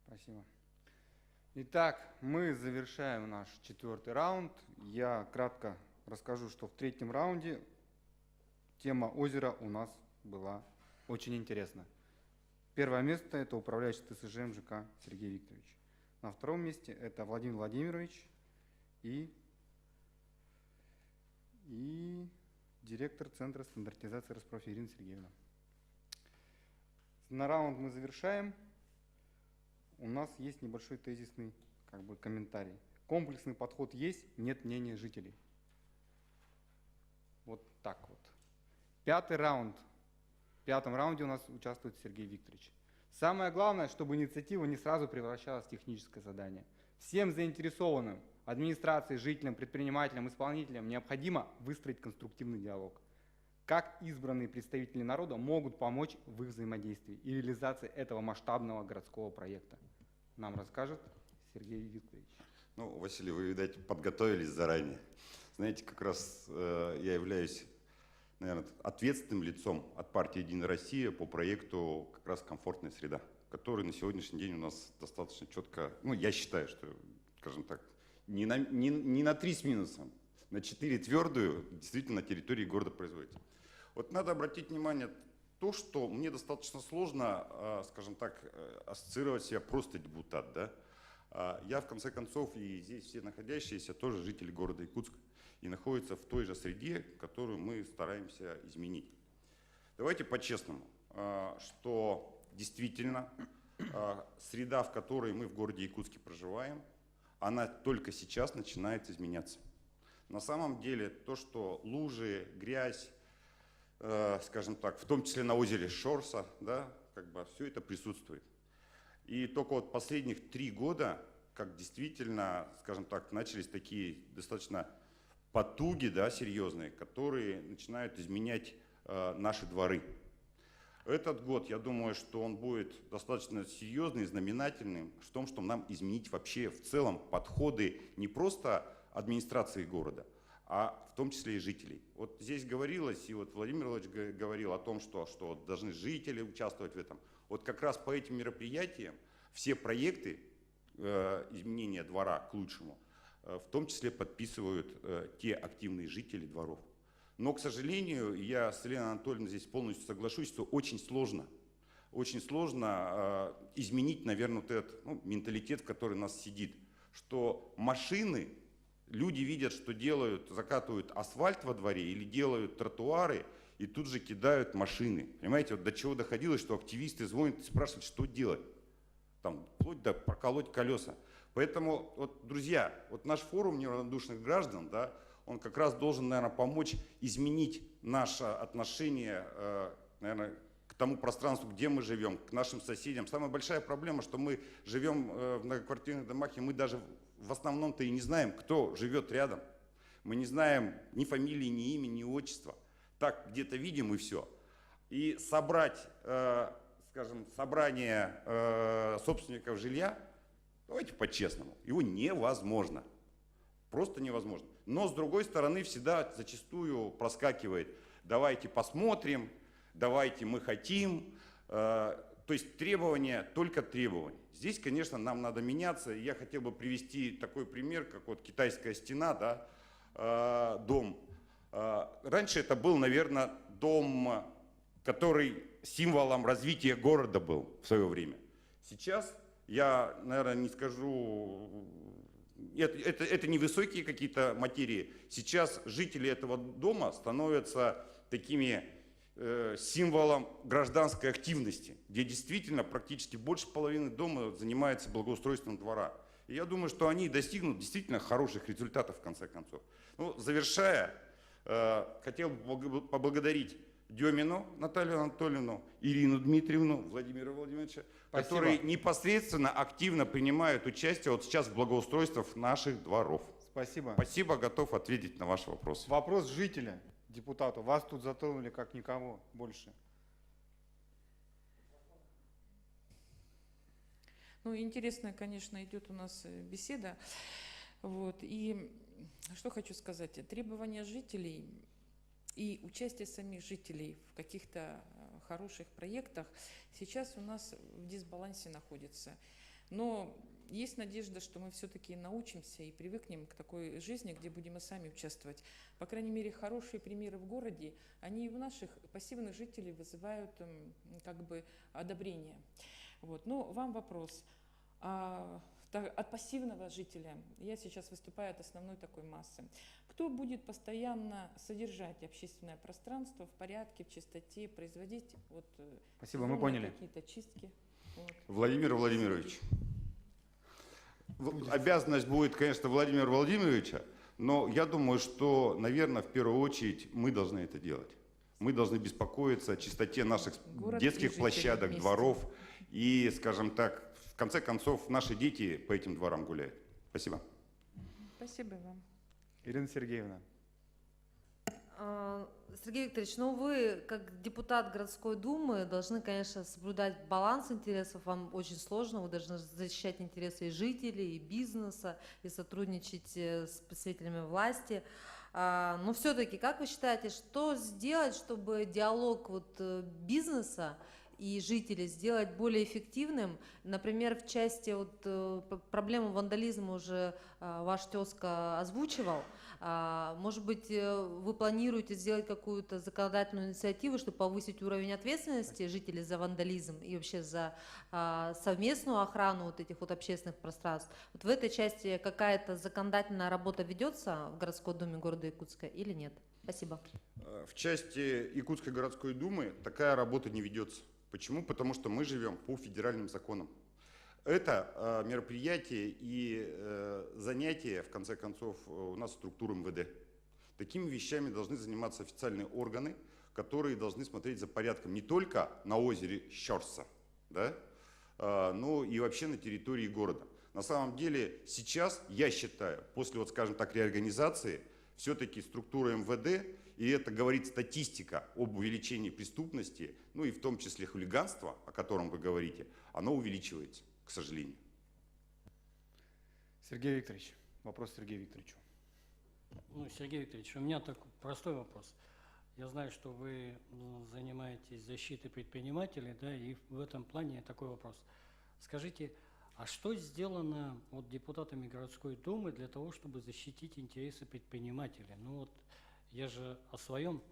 Спасибо. Итак, мы завершаем наш 4-й раунд. Я кратко расскажу, что в третьем раунде тема озера у нас была очень интересна. Первое место – это управляющий ТСЖ МЖК Сергей Викторович. На втором месте это Владимир Владимирович и директор Центра стандартизации Роспрофи Ирина Сергеевна. На раунд мы завершаем. У нас есть небольшой тезисный комментарий. Комплексный подход есть, нет мнения жителей. Вот так вот. Пятый раунд. В пятом раунде у нас участвует Сергей Викторович. Самое главное, чтобы инициатива не сразу превращалась в техническое задание. Всем заинтересованным, администрации, жителям, предпринимателям, исполнителям необходимо выстроить конструктивный диалог. Как избранные представители народа могут помочь в их взаимодействии и реализации этого масштабного городского проекта? Нам расскажет Сергей Викторович. Ну, Василий, вы, видать, подготовились заранее. Знаете, как раз я являюсь, наверное, ответственным лицом от партии «Единая Россия» по проекту как раз «Комфортная среда», который на сегодняшний день у нас достаточно четко, ну, я считаю, что, скажем так, не на 3 с минусом, на 4 твердую действительно на территории города производится. Вот надо обратить внимание то, что мне достаточно сложно, скажем так, ассоциировать себя просто депутат, да. Я, в конце концов, и здесь все находящиеся тоже жители города Якутска и находятся в той же среде, которую мы стараемся изменить. Давайте по-честному, что действительно среда, в которой мы в городе Якутске проживаем, она только сейчас начинает изменяться. На самом деле то, что лужи, грязь, скажем так, в том числе на озере Шорса, да, все это присутствует. И только вот последних 3 года, как действительно, скажем так, начались такие достаточно потуги, да, серьезные, которые начинают изменять наши дворы. Этот год, я думаю, что он будет достаточно серьезный, знаменательным в том, что нам изменить вообще в целом подходы не просто администрации города, а в том числе и жителей. Вот здесь говорилось, и вот Владимир Владимирович говорил о том, что должны жители участвовать в этом. Вот как раз по этим мероприятиям все проекты изменения двора к лучшему, в том числе подписывают те активные жители дворов. Но, к сожалению, я с Еленой Анатольевной здесь полностью соглашусь, что очень сложно изменить, наверное, вот этот менталитет, который у нас сидит, что машины, люди видят, что делают, закатывают асфальт во дворе или делают тротуары, и тут же кидают машины. Понимаете, вот до чего доходило, что активисты звонят и спрашивают, что делать. Там, вплоть до проколоть колеса. Поэтому, вот, друзья, вот наш форум неравнодушных граждан, да, он как раз должен, наверное, помочь изменить наше отношение, наверное, к тому пространству, где мы живем, к нашим соседям. Самая большая проблема, что мы живем в многоквартирных домах, и мы даже в основном-то и не знаем, кто живет рядом. Мы не знаем ни фамилии, ни имени, ни отчества. Так где-то видим и все. И собрать, скажем, собрание собственников жилья, давайте по-честному, его невозможно. Просто невозможно. Но с другой стороны всегда зачастую проскакивает: давайте посмотрим, давайте мы хотим. То есть требования, только требования. Здесь, конечно, нам надо меняться. Я хотел бы привести такой пример, как вот китайская стена, да, дом. Раньше это был, наверное, дом, который символом развития города был в свое время. Сейчас я, наверное, не скажу, это не высокие какие-то материи. Сейчас жители этого дома становятся такими символом гражданской активности, где действительно практически больше половины дома занимается благоустройством двора. И я думаю, что они достигнут действительно хороших результатов в конце концов. Ну, завершая, хотел бы поблагодарить Демину Наталью Анатольевну, Ирину Дмитриевну, Владимира Владимировича, которые непосредственно активно принимают участие вот сейчас в благоустройствах наших дворов. Спасибо. Спасибо, готов ответить на ваш вопрос. Вопрос жителя, депутату. Вас тут затронули как никого больше. Ну, интересная, конечно, идет у нас беседа. Вот. И что хочу сказать. Требования жителей и участие самих жителей в каких-то хороших проектах сейчас у нас в дисбалансе находится. Но есть надежда, что мы все-таки научимся и привыкнем к такой жизни, где будем и сами участвовать. По крайней мере, хорошие примеры в городе, они и у наших пассивных жителей вызывают как бы одобрение. Вот. Но вам вопрос. От пассивного жителя, я сейчас выступаю от основной такой массы, кто будет постоянно содержать общественное пространство в порядке, в чистоте, производить Спасибо, мы поняли. какие-то чистки? Вот. Владимир Владимирович. Обязанность будет, конечно, Владимира Владимировича, но я думаю, что, наверное, в первую очередь мы должны это делать. Мы должны беспокоиться о чистоте наших детских площадок, дворов и, скажем так, в конце концов, наши дети по этим дворам гуляют. Спасибо. Спасибо вам. Ирина Сергеевна. Сергей Викторович, ну вы, как депутат городской думы, должны, конечно, соблюдать баланс интересов. Вам очень сложно, вы должны защищать интересы и жителей, и бизнеса, и сотрудничать с представителями власти. Но все-таки, как вы считаете, что сделать, чтобы диалог бизнеса и жителей сделать более эффективным? Например, в части проблемы вандализма уже ваш тезка озвучивал. Может быть, вы планируете сделать какую-то законодательную инициативу, чтобы повысить уровень ответственности жителей за вандализм и вообще за совместную охрану этих общественных пространств? В этой части какая-то законодательная работа ведется в городской думе города Якутска или нет? Спасибо. В части Якутской городской думы такая работа не ведется. Почему? Потому что мы живем по федеральным законам. Это мероприятие и занятия, в конце концов, у нас структура МВД. Такими вещами должны заниматься официальные органы, которые должны смотреть за порядком не только на озере Щорса, да, но и вообще на территории города. На самом деле сейчас, я считаю, после, скажем так, реорганизации, все-таки структура МВД, и это говорит статистика об увеличении преступности, ну и в том числе хулиганства, о котором вы говорите, оно увеличивается, к сожалению. Сергей Викторович, вопрос Сергею Викторовичу. Сергей Викторович, у меня такой простой вопрос. Я знаю, что вы занимаетесь защитой предпринимателей, да, и в этом плане такой вопрос. Скажите, а что сделано депутатами городской думы для того, чтобы защитить интересы предпринимателей? Я же о своем,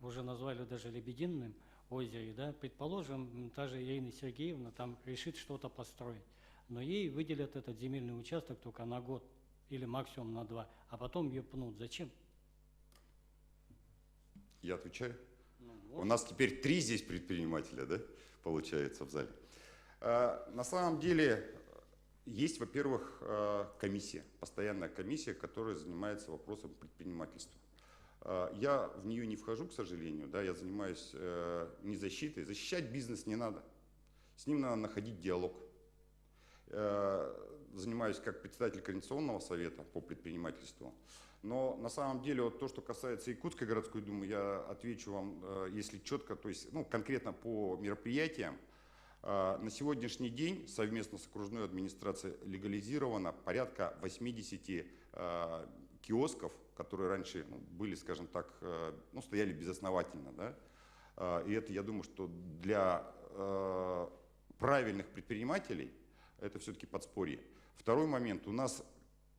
уже назвали даже Лебединым озере, да, предположим, та же Ирина Сергеевна там решит что-то построить, но ей выделят этот земельный участок только на год или максимум на 2, а потом ее пнут. Зачем? Я отвечаю. У нас теперь 3 здесь предпринимателя, да, получается, в зале. На самом деле есть, во-первых, комиссия, постоянная комиссия, которая занимается вопросом предпринимательства. Я в нее не вхожу, к сожалению, да, я занимаюсь не защитой. Защищать бизнес не надо, с ним надо находить диалог. Занимаюсь как председатель Координационного совета по предпринимательству. Но на самом деле то, что касается Якутской городской думы, я отвечу вам, если четко, то есть конкретно по мероприятиям. На сегодняшний день совместно с окружной администрацией легализировано порядка 80 киосков, которые раньше были, скажем так, стояли безосновательно. Да? И это, я думаю, что для правильных предпринимателей это все-таки подспорье. Второй момент. У нас,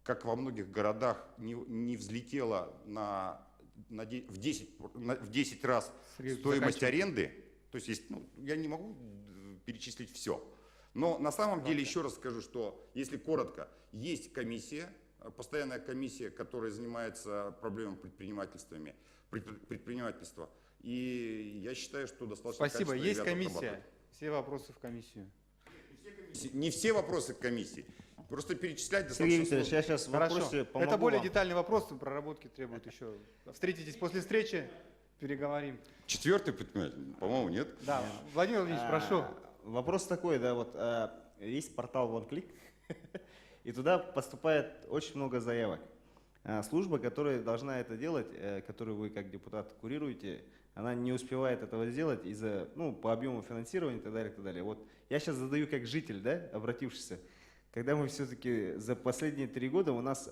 как во многих городах, не взлетела в 10 раз стоимость аренды. То есть, я не могу перечислить все. Но на самом деле, еще раз скажу, что, если коротко, есть комиссия, постоянная комиссия, которая занимается проблемами предпринимательства. И я считаю, что достаточно Спасибо. Есть комиссия. Работают. Все вопросы в комиссию. Не все вопросы к комиссии. Просто перечислять Сергей достаточно Викторович, я сейчас в вопросе помогу Это более вам. детальный вопрос, проработки требует еще. Встретитесь после встречи, переговорим. 4-й предприниматель, по-моему, нет? Да, Владимир Владимирович, прошу. Вопрос такой, да, есть портал OneClick, и туда поступает очень много заявок. Служба, которая должна это делать, которую вы как депутат курируете, она не успевает этого сделать из-за, по объему финансирования и так далее, и так далее. Я сейчас задаю как житель, да, обратившийся, когда мы все-таки за последние 3 года у нас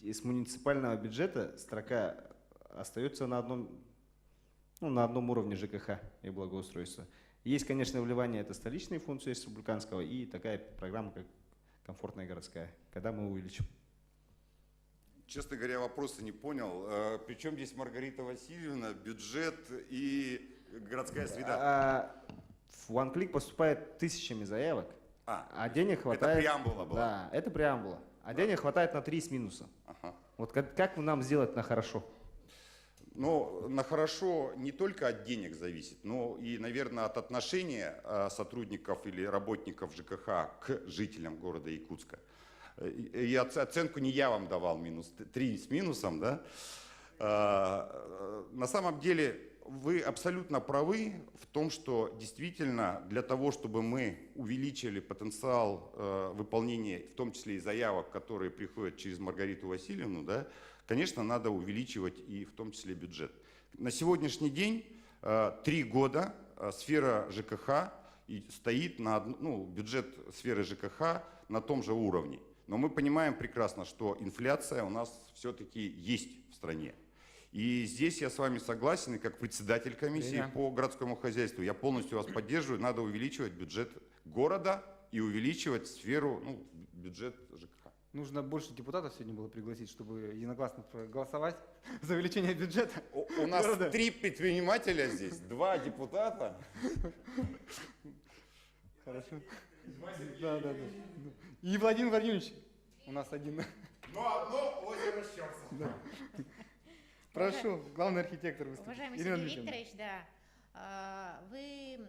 из муниципального бюджета строка остается на одном уровне ЖКХ и благоустройства. Есть, конечно, вливание, это столичные функции республиканского и такая программа, как комфортная городская, когда мы увеличим. Честно говоря, вопроса не понял. Причем здесь Маргарита Васильевна, бюджет и городская среда? В OneClick поступает тысячами заявок, а денег хватает... Это преамбула была? Да, это преамбула. А денег хватает на 3 с минусом. Ага. Вот как нам сделать на хорошо? Но на хорошо не только от денег зависит, но и, наверное, от отношения сотрудников или работников ЖКХ к жителям города Якутска. И оценку не я вам давал, 3 с минусом, да? На самом деле вы абсолютно правы в том, что действительно для того, чтобы мы увеличили потенциал выполнения, в том числе и заявок, которые приходят через Маргариту Васильевну, да, конечно, надо увеличивать и в том числе бюджет. На сегодняшний день 3 года сфера ЖКХ стоит на, бюджет сферы ЖКХ на том же уровне. Но мы понимаем прекрасно, что инфляция у нас все-таки есть в стране. И здесь я с вами согласен, и как председатель комиссии по городскому хозяйству, я полностью вас поддерживаю, надо увеличивать бюджет города и увеличивать сферу, бюджет ЖКХ. Нужно больше депутатов сегодня было пригласить, чтобы единогласно проголосовать за увеличение бюджета. У нас 3 предпринимателя здесь, 2 депутата. Хорошо. Да. И Владимир Владимирович, у нас один. Но одно озеро Щерса. Прошу, главный архитектор выступит. Уважаемый Сергей Викторович, да, вы,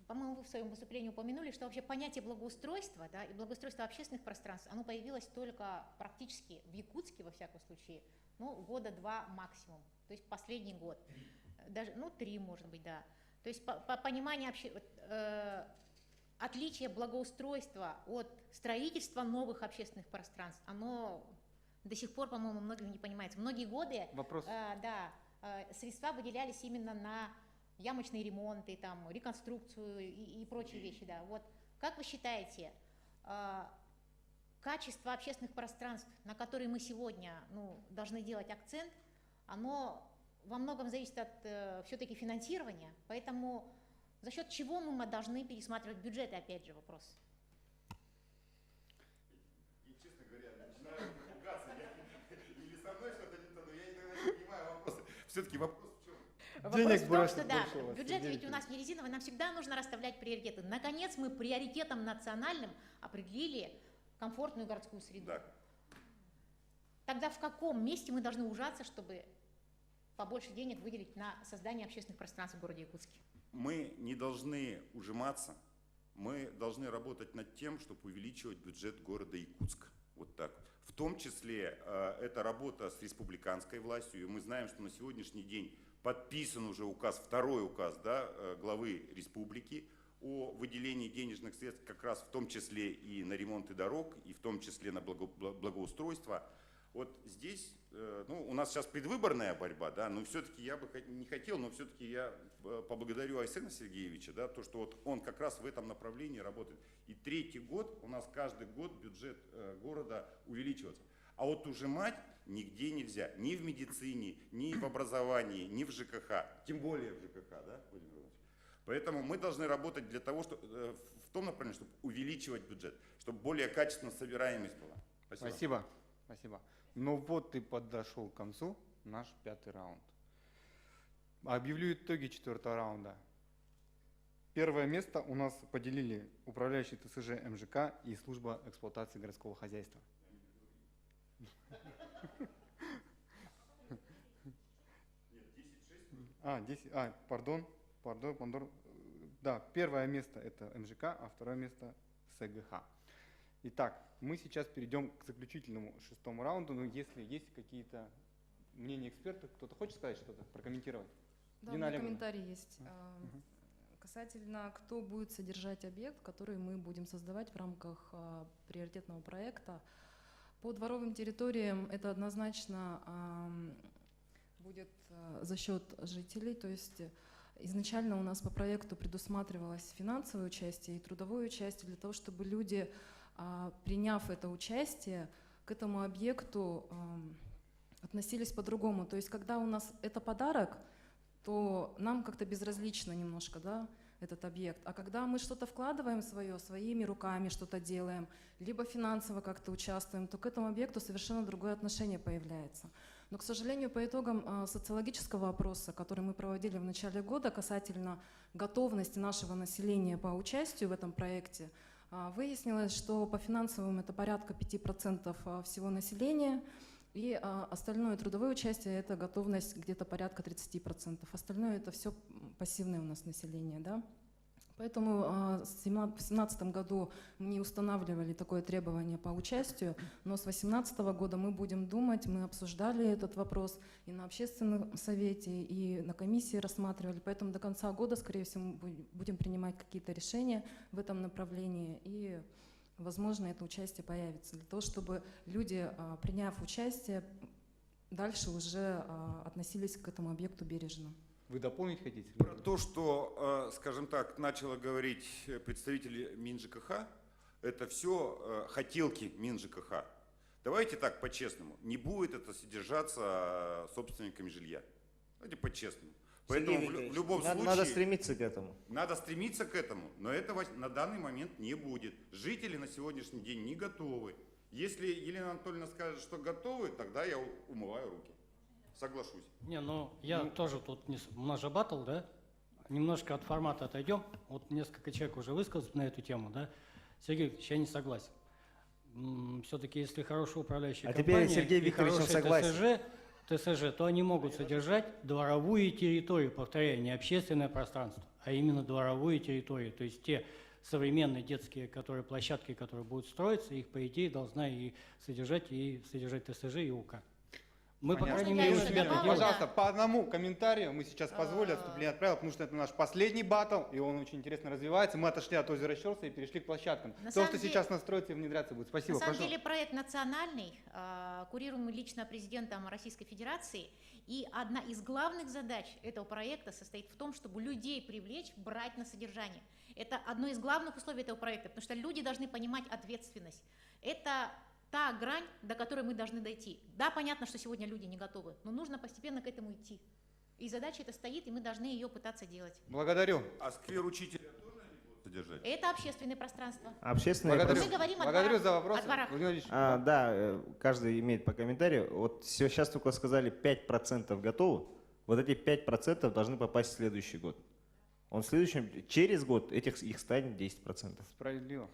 по-моему, вы в своем выступлении упомянули, что вообще понятие благоустройства, да, и благоустройство общественных пространств, оно появилось только практически в Якутске, во всяком случае, года 2 максимум, то есть последний год, даже, 3, может быть, да. То есть понимание отличие благоустройства от строительства новых общественных пространств, оно до сих пор, по-моему, многим не понимается. Многие годы средства выделялись именно на ямочные ремонты, там, реконструкцию и прочие вещи. Да. Вот как вы считаете, качество общественных пространств, на которые мы сегодня должны делать акцент, оно во многом зависит от все-таки финансирования, поэтому за счет чего мы должны пересматривать бюджеты, опять же, вопрос. И, честно говоря, начинаю ругаться, или со мной что-то не то, но я иногда не понимаю вопросы. Все-таки вопрос в чем? Вопрос в том, что да, бюджет ведь у нас не резиновый, нам всегда нужно расставлять приоритеты. Наконец мы приоритетом национальным определили комфортную городскую среду. Да. Тогда в каком месте мы должны ужаться, чтобы побольше денег выделить на создание общественных пространств в городе Якутске? Мы не должны ужиматься, мы должны работать над тем, чтобы увеличивать бюджет города Якутска. Вот так. В том числе это работа с республиканской властью. И мы знаем, что на сегодняшний день подписан уже второй указ, да, главы республики о выделении денежных средств как раз в том числе и на ремонты дорог, и в том числе на благоустройство. Вот здесь, у нас сейчас предвыборная борьба, да, но все-таки я бы не хотел, но все-таки я поблагодарю Айсена Сергеевича, да, то, что вот он как раз в этом направлении работает. И 3-й год у нас каждый год бюджет города увеличивается. А вот ужимать нигде нельзя, ни в медицине, ни в образовании, ни в ЖКХ, тем более в ЖКХ, да, Владимир Иванович? Поэтому мы должны работать для того, чтобы, в том направлении, чтобы увеличивать бюджет, чтобы более качественная собираемость была. Спасибо. Спасибо. Ну вот и подошел к концу наш 5-й раунд. Объявлю итоги 4-го раунда. Первое место у нас поделили управляющий ТСЖ МЖК и служба эксплуатации городского хозяйства. Пардон. Да, первое место это МЖК, а второе место СГХ. Итак, мы сейчас перейдем к заключительному 6-му раунду, но если есть какие-то мнения экспертов, кто-то хочет сказать что-то, прокомментировать? Да, у меня комментарий есть. Касательно, кто будет содержать объект, который мы будем создавать в рамках приоритетного проекта. По дворовым территориям это однозначно будет за счет жителей, то есть изначально у нас по проекту предусматривалось финансовое участие и трудовое участие для того, чтобы люди, приняв это участие, к этому объекту относились по-другому. То есть когда у нас это подарок, то нам как-то безразлично немножко, да, этот объект. А когда мы что-то вкладываем свое, своими руками что-то делаем, либо финансово как-то участвуем, то к этому объекту совершенно другое отношение появляется. Но, к сожалению, по итогам социологического опроса, который мы проводили в начале года касательно готовности нашего населения по участию в этом проекте, выяснилось, что по финансовым это порядка 5% всего населения, и остальное трудовое участие — это готовность где-то порядка 30%. Остальное — это все пассивное у нас население. Да? Поэтому в 2017 году мы не устанавливали такое требование по участию, но с 2018 года мы будем думать, мы обсуждали этот вопрос и на общественном совете, и на комиссии рассматривали. Поэтому до конца года, скорее всего, мы будем принимать какие-то решения в этом направлении, и возможно, это участие появится, для того, чтобы люди, приняв участие, дальше уже относились к этому объекту бережно. Вы дополнить хотите? Про то, что, скажем так, начала говорить представитель МинЖКХ, это все хотелки МинЖКХ. Давайте так, по-честному, не будет это содержаться собственниками жилья. Давайте по-честному. Поэтому в любом случае надо стремиться к этому. Надо стремиться к этому, но этого на данный момент не будет. Жители на сегодняшний день не готовы. Если Елена Анатольевна скажет, что готовы, тогда я умываю руки. Соглашусь. Не, ну я тоже тут, у нас же баттл, да? Немножко от формата отойдем. Вот несколько человек уже высказались на эту тему, да? Сергей Викторович, я не согласен. Все-таки если хорошая управляющая компания, теперь Сергей Викторович согласен. ТСЖ, то они могут содержать дворовую территорию, повторяю, не общественное пространство, а именно дворовую территорию. То есть те современные детские площадки, которые будут строиться, их, по идее, должна и содержать ТСЖ и УК. Мы, по крайней мере, у себя это делаем. Пожалуйста, по одному комментарию мы сейчас позволили отступление отправил, потому что это наш последний баттл, и он очень интересно развивается. Мы отошли от озера Щерса и перешли к площадкам. То, что сейчас настроится и внедряться будет. Спасибо. На самом деле проект национальный, курируемый лично президентом Российской Федерации. И одна из главных задач этого проекта состоит в том, чтобы людей привлечь, брать на содержание. Это одно из главных условий этого проекта, потому что люди должны понимать ответственность. Это та грань, до которой мы должны дойти. Да, понятно, что сегодня люди не готовы, но нужно постепенно к этому идти. И задача эта стоит, и мы должны ее пытаться делать. Благодарю. А сквер учителя тоже не будут содержать? Это общественное пространство. Общественное пространство. Мы говорим Благодарю за вопрос. о дворах. Да, каждый имеет по комментарию. Вот сейчас только сказали 5% готовы. Вот эти 5% должны попасть в следующий год. Он в следующем, через год их станет 10%. Справедливо.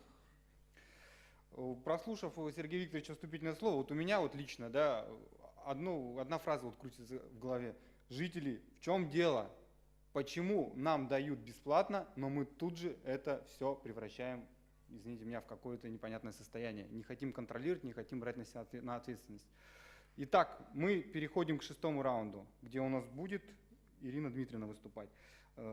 Прослушав у Сергея Викторовича вступительное слово, вот у меня вот лично, да, одна фраза вот крутится в голове. Жители, в чем дело? Почему нам дают бесплатно, но мы тут же это все превращаем, извините меня, в какое-то непонятное состояние? Не хотим контролировать, не хотим брать на себя на ответственность. Итак, мы переходим к 6-му раунду, где у нас будет Ирина Дмитриевна выступать.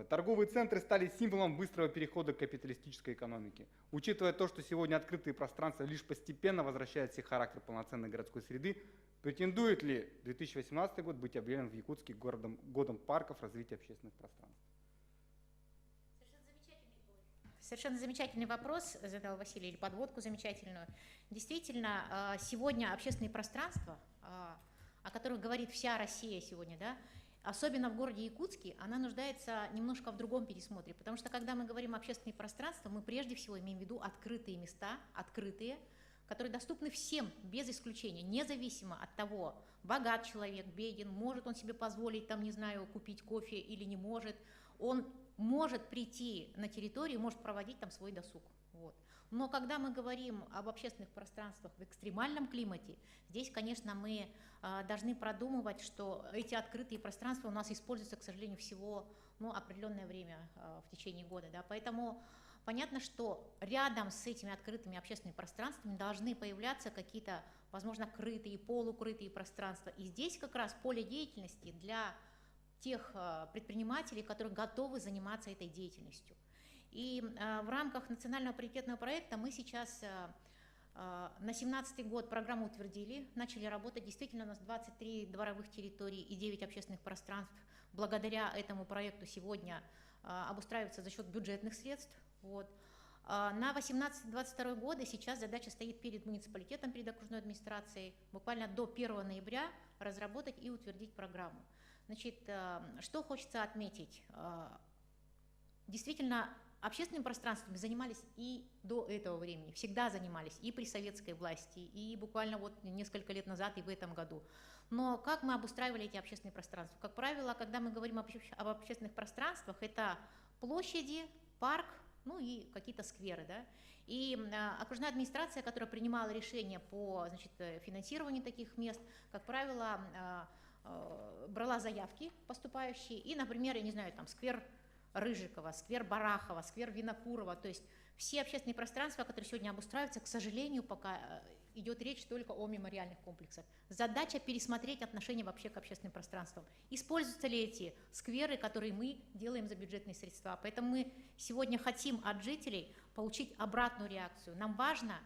Торговые центры стали символом быстрого перехода к капиталистической экономике. Учитывая то, что сегодня открытые пространства лишь постепенно возвращают себе характер полноценной городской среды, претендует ли 2018 год быть объявлен в Якутске годом парков развития общественных пространств? Совершенно замечательный вопрос задал Василий, или подводку замечательную. Действительно, сегодня общественные пространства, о которых говорит вся Россия сегодня, да, особенно в городе Якутске, она нуждается немножко в другом пересмотре, потому что когда мы говорим о общественных пространствах, мы прежде всего имеем в виду открытые места, которые доступны всем, без исключения, независимо от того, богат человек, беден, может он себе позволить, там, не знаю, купить кофе или не может, он может прийти на территорию, может проводить там свой досуг. Вот. Но когда мы говорим об общественных пространствах в экстремальном климате, здесь, конечно, мы должны продумывать, что эти открытые пространства у нас используются, к сожалению, всего определенное время в течение года. Да? Поэтому понятно, что рядом с этими открытыми общественными пространствами должны появляться какие-то, возможно, крытые, полукрытые пространства. И здесь как раз поле деятельности для тех предпринимателей, которые готовы заниматься этой деятельностью. И в рамках национального приоритетного проекта мы сейчас на 2017 год программу утвердили, начали работать. Действительно, у нас 23 дворовых территорий и 9 общественных пространств. Благодаря этому проекту сегодня обустраиваются за счет бюджетных средств. Вот. На 2018-2022 годы сейчас задача стоит перед муниципалитетом, перед окружной администрацией, буквально до 1 ноября разработать и утвердить программу. Значит, что хочется отметить? Действительно, общественными пространствами занимались и до этого времени, всегда занимались, и при советской власти, и буквально вот несколько лет назад, и в этом году. Но как мы обустраивали эти общественные пространства? Как правило, когда мы говорим об общественных пространствах, это площади, парк, ну и какие-то скверы, да. И окружная администрация, которая принимала решения по, значит, финансированию таких мест, как правило, брала заявки поступающие, и, например, я не знаю, там сквер Рыжикова, сквер Барахова, сквер Винокурова, то есть все общественные пространства, которые сегодня обустраиваются, к сожалению, пока идет речь только о мемориальных комплексах. Задача пересмотреть отношение вообще к общественным пространствам. Используются ли эти скверы, которые мы делаем за бюджетные средства? Поэтому мы сегодня хотим от жителей получить обратную реакцию. Нам важно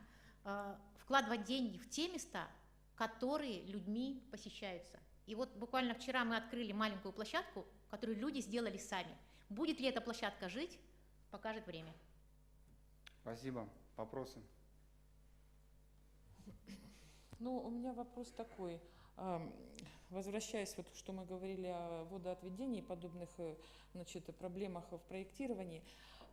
вкладывать деньги в те места, которые людьми посещаются. И вот буквально вчера мы открыли маленькую площадку, которую люди сделали сами. Будет ли эта площадка жить, покажет время. Спасибо. Вопросы? Ну, у меня вопрос такой. Возвращаясь вот, что мы говорили о водоотведении и подобных, значит, проблемах в проектировании,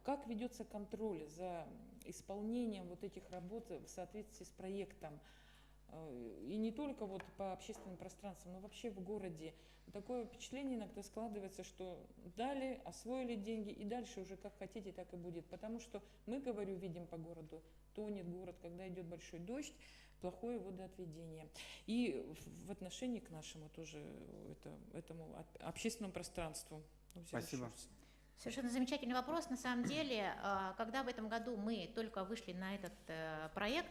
как ведется контроль за исполнением вот этих работ в соответствии с проектом? И не только вот по общественным пространствам, но вообще в городе. Такое впечатление иногда складывается, что дали, освоили деньги, и дальше уже как хотите, так и будет. Потому что мы, говорю, видим по городу, тонет город, когда идет большой дождь, плохое водоотведение. И в отношении к нашему тоже, этому общественному пространству. Спасибо. Совершенно замечательный вопрос. На самом деле, когда в этом году мы только вышли на этот проект,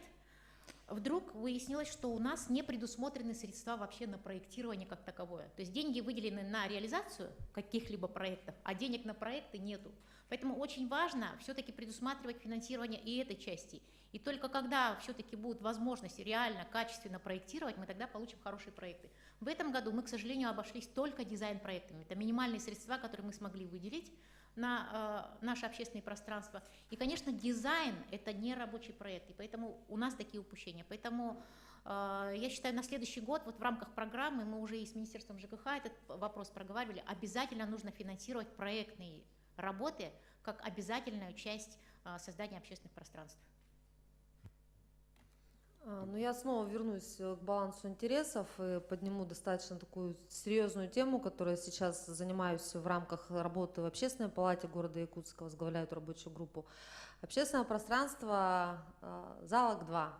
вдруг выяснилось, что у нас не предусмотрены средства вообще на проектирование как таковое. То есть деньги выделены на реализацию каких-либо проектов, а денег на проекты нету. Поэтому очень важно все-таки предусматривать финансирование и этой части. И только когда все-таки будут возможности реально, качественно проектировать, мы тогда получим хорошие проекты. В этом году мы, к сожалению, обошлись только дизайн-проектами. Это минимальные средства, которые мы смогли выделить на наше общественное пространство. И, конечно, дизайн – это не рабочий проект, и поэтому у нас такие упущения. Поэтому я считаю, на следующий год вот в рамках программы, мы уже и с Министерством ЖКХ этот вопрос проговаривали, обязательно нужно финансировать проектные работы как обязательную часть создания общественных пространств. Ну, я снова вернусь к балансу интересов и подниму достаточно такую серьезную тему, которой сейчас занимаюсь в рамках работы в Общественной палате города Якутска, возглавляю эту рабочую группу. Общественное пространство Залог-2.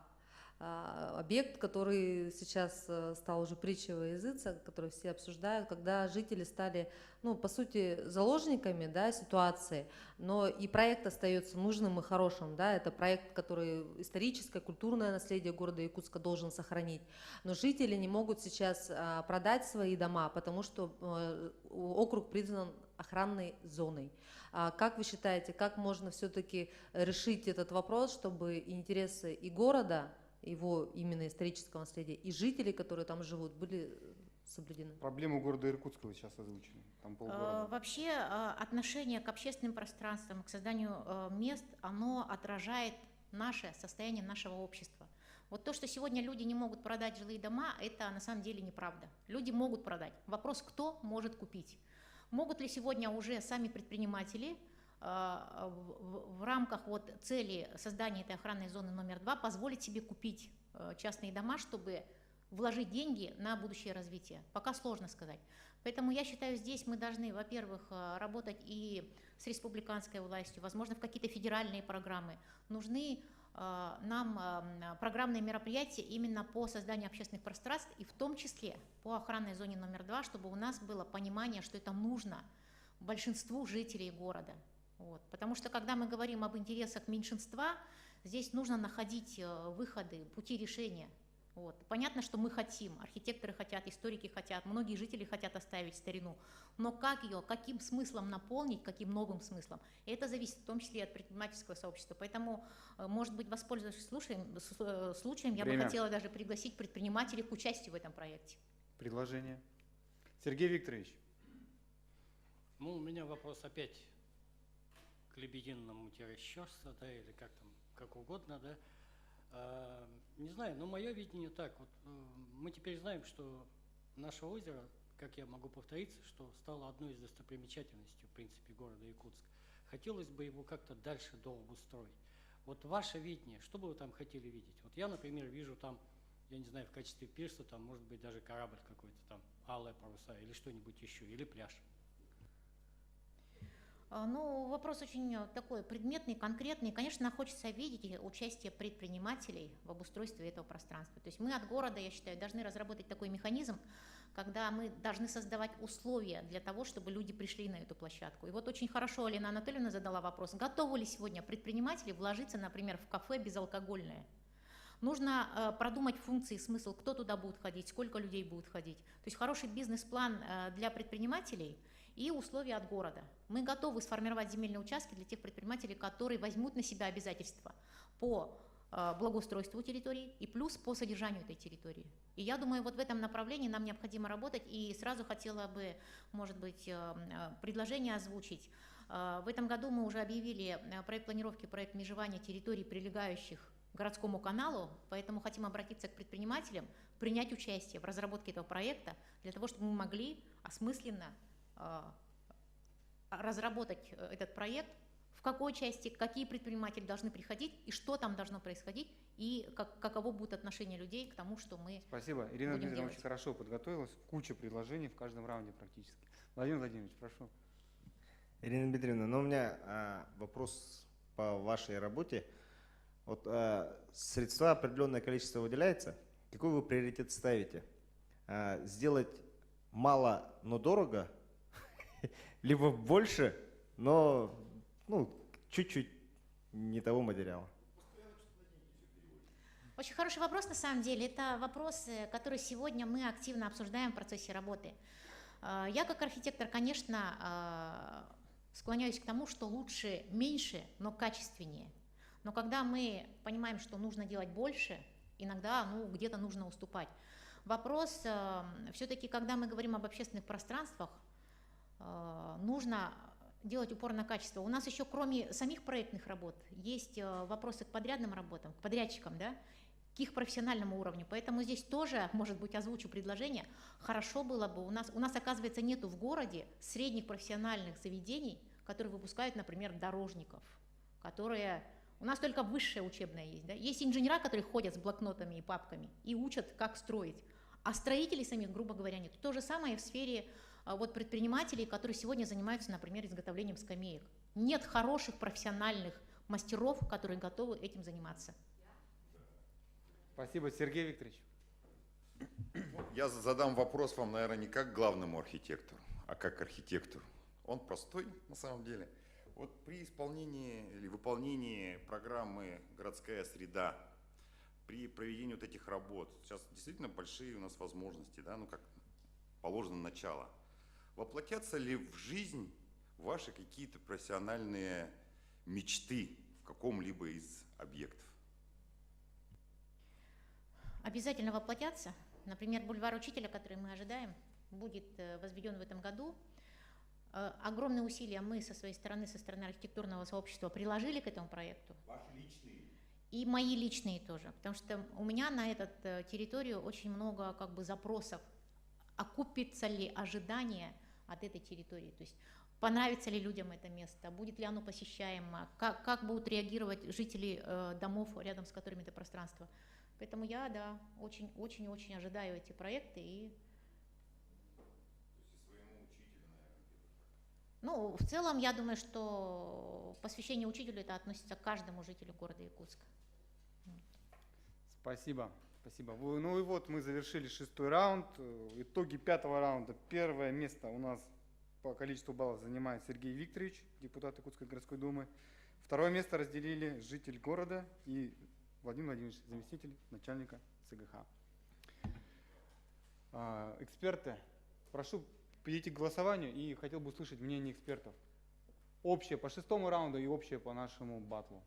Объект, который сейчас стал уже притчей во языцах, который все обсуждают, когда жители стали, ну, по сути, заложниками, да, ситуации, но и проект остается нужным и хорошим, да, это проект, который историческое, культурное наследие города Якутска должен сохранить, но жители не могут сейчас продать свои дома, потому что округ признан охранной зоной. Как вы считаете, как можно все-таки решить этот вопрос, чтобы интересы и города, его именно исторического наследия, и жители, которые там живут, были соблюдены? Проблему города Иркутска вы сейчас озвучили. Там полгорода. Вообще отношение к общественным пространствам, к созданию мест, оно отражает наше состояние нашего общества. Вот то, что сегодня люди не могут продать жилые дома, это на самом деле неправда. Люди могут продать. Вопрос, кто может купить. Могут ли сегодня уже сами предприниматели в рамках вот цели создания этой охранной зоны номер 2 позволить себе купить частные дома, чтобы вложить деньги на будущее развитие? Пока сложно сказать. Поэтому я считаю, здесь мы должны, во-первых, работать и с республиканской властью, возможно, в какие-то федеральные программы. Нужны нам программные мероприятия именно по созданию общественных пространств, и в том числе по охранной зоне номер 2, чтобы у нас было понимание, что это нужно большинству жителей города. Вот. Потому что, когда мы говорим об интересах меньшинства, здесь нужно находить выходы, пути решения. Вот. Понятно, что мы хотим, архитекторы хотят, историки хотят, многие жители хотят оставить старину, но как ее, каким смыслом наполнить, каким новым смыслом, это зависит в том числе и от предпринимательского сообщества. Поэтому, может быть, воспользовавшись случаем, я бы хотела даже пригласить предпринимателей к участию в этом проекте. Предложение. Сергей Викторович. Ну, у меня вопрос опять к лебединому расчесу, да, или как там, как угодно, да. Не знаю, но мое видение так. Вот, мы теперь знаем, что наше озеро как я могу повториться, что стало одной из достопримечательностей, в принципе, города Якутск. Хотелось бы его как-то дальше дообустроить. Вот ваше видение, что бы вы там хотели видеть? Вот я, например, вижу там, я не знаю, в качестве пирса, там, может быть, даже корабль какой-то, там, алые паруса или что-нибудь еще, или пляж. Ну, вопрос очень такой предметный, конкретный. Конечно, хочется видеть участие предпринимателей в обустройстве этого пространства. То есть мы от города, я считаю, должны разработать такой механизм, когда мы должны создавать условия для того, чтобы люди пришли на эту площадку. И вот очень хорошо Алина Анатольевна задала вопрос, готовы ли сегодня предприниматели вложиться, например, в кафе безалкогольное. Нужно продумать функции, смысл, кто туда будет ходить, сколько людей будет ходить. То есть хороший бизнес-план для предпринимателей и условия от города. Мы готовы сформировать земельные участки для тех предпринимателей, которые возьмут на себя обязательства по благоустройству территории и плюс по содержанию этой территории. И я думаю, вот в этом направлении нам необходимо работать. И сразу хотела бы, может быть, предложение озвучить. В этом году мы уже объявили проект планировки, проект межевания территорий, прилегающих к городскому каналу, поэтому хотим обратиться к предпринимателям, принять участие в разработке этого проекта, для того, чтобы мы могли осмысленно разработать этот проект, в какой части, какие предприниматели должны приходить, и что там должно происходить, и каково будет отношение людей к тому, что мы Спасибо. Ирина будем Дмитриевна делать. очень хорошо подготовилась, куча предложений в каждом раунде практически. Владимир Владимирович, прошу. Ирина Дмитриевна, ну у меня вопрос по вашей работе. Вот средства определенное количество выделяется. Какой вы приоритет ставите? Сделать мало, но дорого, либо больше, но чуть-чуть не того материала? Очень хороший вопрос, на самом деле. Это вопрос, который сегодня мы активно обсуждаем в процессе работы. Я как архитектор, конечно, склоняюсь к тому, что лучше меньше, но качественнее. Но когда мы понимаем, что нужно делать больше, иногда где-то нужно уступать. Вопрос все-таки, когда мы говорим об общественных пространствах, нужно делать упор на качество. У нас еще кроме самих проектных работ есть вопросы к подрядным работам, к подрядчикам, да, к их профессиональному уровню. Поэтому здесь тоже, может быть, озвучу предложение. Хорошо было бы, у нас оказывается, нету в городе средних профессиональных заведений, которые выпускают, например, дорожников, которые... У нас только высшее учебное есть. Да? Есть инженера, которые ходят с блокнотами и папками и учат, как строить. А строителей самих, грубо говоря, нет. То же самое в сфере предпринимателей, которые сегодня занимаются, например, изготовлением скамеек. Нет хороших профессиональных мастеров, которые готовы этим заниматься. Спасибо, Сергей Викторович. Я задам вопрос вам, наверное, не как главному архитектору, а как архитектору. Он простой на самом деле. Вот при исполнении или выполнении программы «Городская среда», при проведении вот этих работ, сейчас действительно большие у нас возможности, да, как положено начало. Воплотятся ли в жизнь ваши какие-то профессиональные мечты в каком-либо из объектов? Обязательно воплотятся. Например, бульвар Учителя, который мы ожидаем, будет возведен в этом году. Огромные усилия мы со своей стороны, со стороны архитектурного сообщества приложили к этому проекту. Ваши личные? И мои личные тоже. Потому что у меня на эту территорию очень много запросов. Окупится ли ожидание от этой территории? То есть понравится ли людям это место? Будет ли оно посещаемо? Как будут реагировать жители домов, рядом с которыми это пространство? Поэтому я, да, очень-очень-очень ожидаю эти проекты. И... в целом, я думаю, что посвящение учителю это относится к каждому жителю города Якутска. Спасибо. Спасибо. Ну и вот мы завершили 6-й раунд. Итоги 5-го раунда. Первое место у нас по количеству баллов занимает Сергей Викторович, депутат Якутской городской думы. Второе место разделили житель города и Владимир Владимирович, заместитель начальника ЦГХ. Эксперты, прошу перейти к голосованию и хотел бы услышать мнение экспертов. Общее по 6-му раунду и общее по нашему баттлу.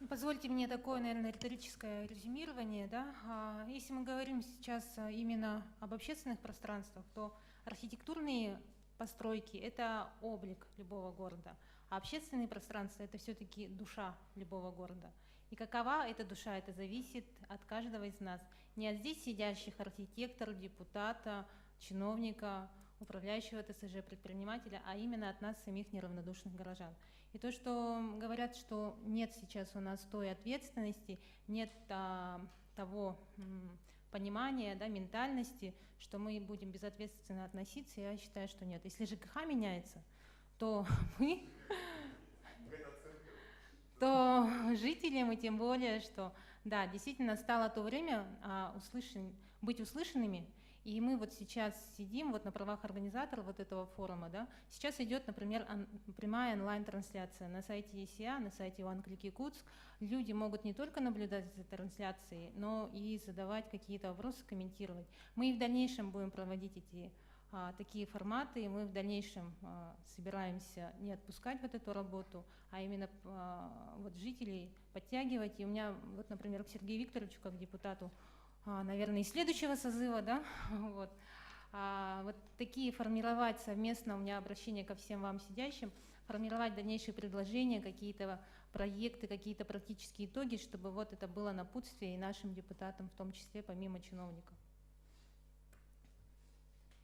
Позвольте мне такое, наверное, риторическое резюмирование. Да? Если мы говорим сейчас именно об общественных пространствах, то архитектурные постройки – это облик любого города, а общественные пространства – это все-таки душа любого города. И какова эта душа, это зависит от каждого из нас. Не от здесь сидящих архитектора, депутата, чиновника, управляющего ТСЖ, предпринимателя, а именно от нас самих неравнодушных горожан. И то, что говорят, что нет сейчас у нас той ответственности, нет того понимания, да, ментальности, что мы будем безответственно относиться, я считаю, что нет. Если ЖКХ меняется, то то жителям, и тем более, что, да, действительно стало то время быть услышанными, и мы вот сейчас сидим вот на правах организатора вот этого форума, да, сейчас идет, например, прямая онлайн-трансляция на сайте ЕСИА, на сайте OneClick Якутск. Люди могут не только наблюдать за трансляцией, но и задавать какие-то вопросы, комментировать. Мы и в дальнейшем будем проводить такие форматы, и мы в дальнейшем собираемся не отпускать вот эту работу, а именно вот жителей подтягивать. И у меня, вот, например, к Сергею Викторовичу, как депутату, наверное, и следующего созыва, да, вот такие формировать совместно, у меня обращение ко всем вам сидящим, формировать дальнейшие предложения, какие-то проекты, какие-то практические итоги, чтобы вот это было напутствие и нашим депутатам, в том числе, помимо чиновников.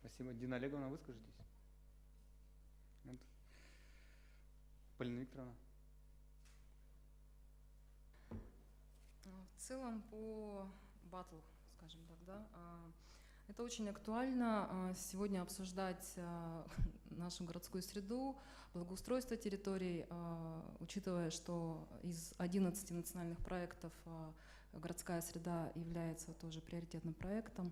Спасибо. Дина Олеговна, выскажитесь. Нет? Полина Викторовна. В целом по батлу, скажем так, да, это очень актуально сегодня обсуждать нашу городскую среду, благоустройство территорий, учитывая, что из 11 национальных проектов городская среда является тоже приоритетным проектом.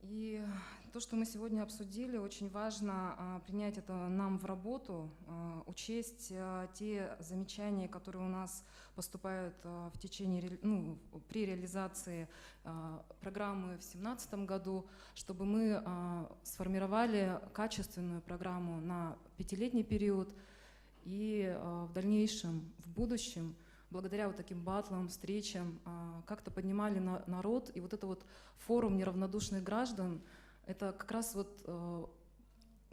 И то, что мы сегодня обсудили, очень важно принять это нам в работу, учесть те замечания, которые у нас поступают в течение, при реализации программы в 2017 году, чтобы мы сформировали качественную программу на 5-летний период и в дальнейшем, в будущем, благодаря вот таким батлам, встречам, как-то поднимали народ. И вот это вот форум неравнодушных граждан, это как раз вот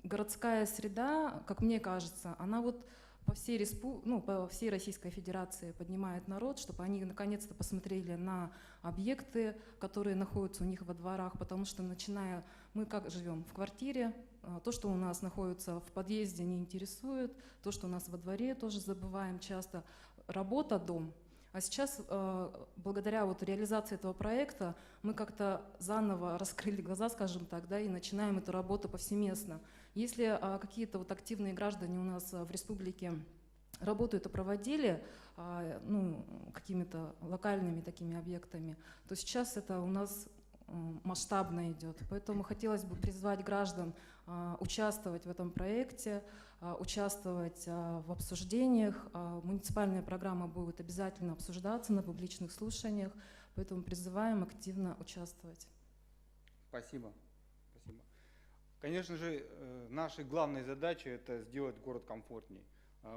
городская среда, как мне кажется, она вот по всей Российской Федерации поднимает народ, чтобы они наконец-то посмотрели на объекты, которые находятся у них во дворах, потому что мы как живем в квартире, то, что у нас находится в подъезде, не интересует, то, что у нас во дворе, тоже забываем часто. Работа, дом. А сейчас, благодаря вот реализации этого проекта, мы как-то заново раскрыли глаза, скажем так, да, и начинаем эту работу повсеместно. Если какие-то вот активные граждане у нас в республике работу проводили какими-то локальными такими объектами, то сейчас это у нас масштабно идет. Поэтому хотелось бы призвать граждан участвовать в этом проекте, участвовать в обсуждениях. Муниципальная программа будет обязательно обсуждаться на публичных слушаниях, поэтому призываем активно участвовать. Спасибо. Спасибо. Конечно же, нашей главной задачей это сделать город комфортней.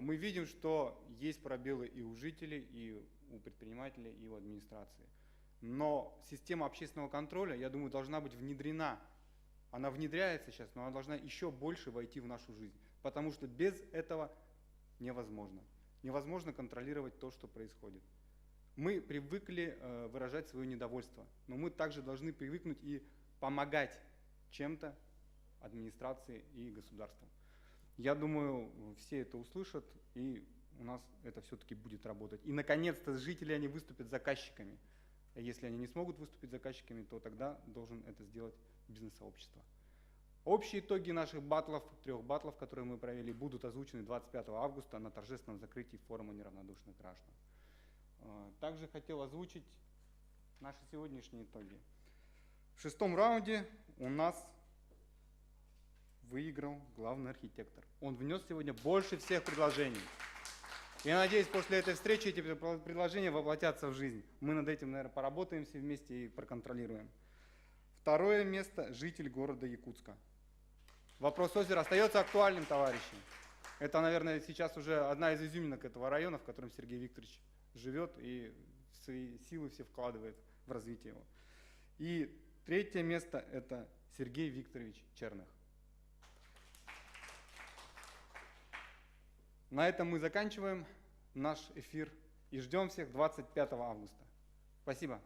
Мы видим, что есть пробелы и у жителей, и у предпринимателей, и у администрации. Но система общественного контроля, я думаю, должна быть внедрена. Она внедряется сейчас, но она должна еще больше войти в нашу жизнь. Потому что без этого невозможно. Невозможно контролировать то, что происходит. Мы привыкли выражать свое недовольство, но мы также должны привыкнуть и помогать чем-то администрации и государству. Я думаю, все это услышат, и у нас это все-таки будет работать. И, наконец-то, жители, они выступят заказчиками. Если они не смогут выступить заказчиками, то тогда должен это сделать бизнес-сообщество. Общие итоги наших батлов, 3 батлов, которые мы провели, будут озвучены 25 августа на торжественном закрытии форума неравнодушных граждан. Также хотел озвучить наши сегодняшние итоги. В 6-м раунде у нас выиграл главный архитектор. Он внес сегодня больше всех предложений. Я надеюсь, после этой встречи эти предложения воплотятся в жизнь. Мы над этим, наверное, поработаем все вместе и проконтролируем. 2-е место – житель города Якутска. Вопрос озера остается актуальным, товарищи. Это, наверное, сейчас уже одна из изюминок этого района, в котором Сергей Викторович живет и свои силы все вкладывает в развитие его. И 3-е место – это Сергей Викторович Черных. На этом мы заканчиваем наш эфир. И ждем всех 25 августа. Спасибо.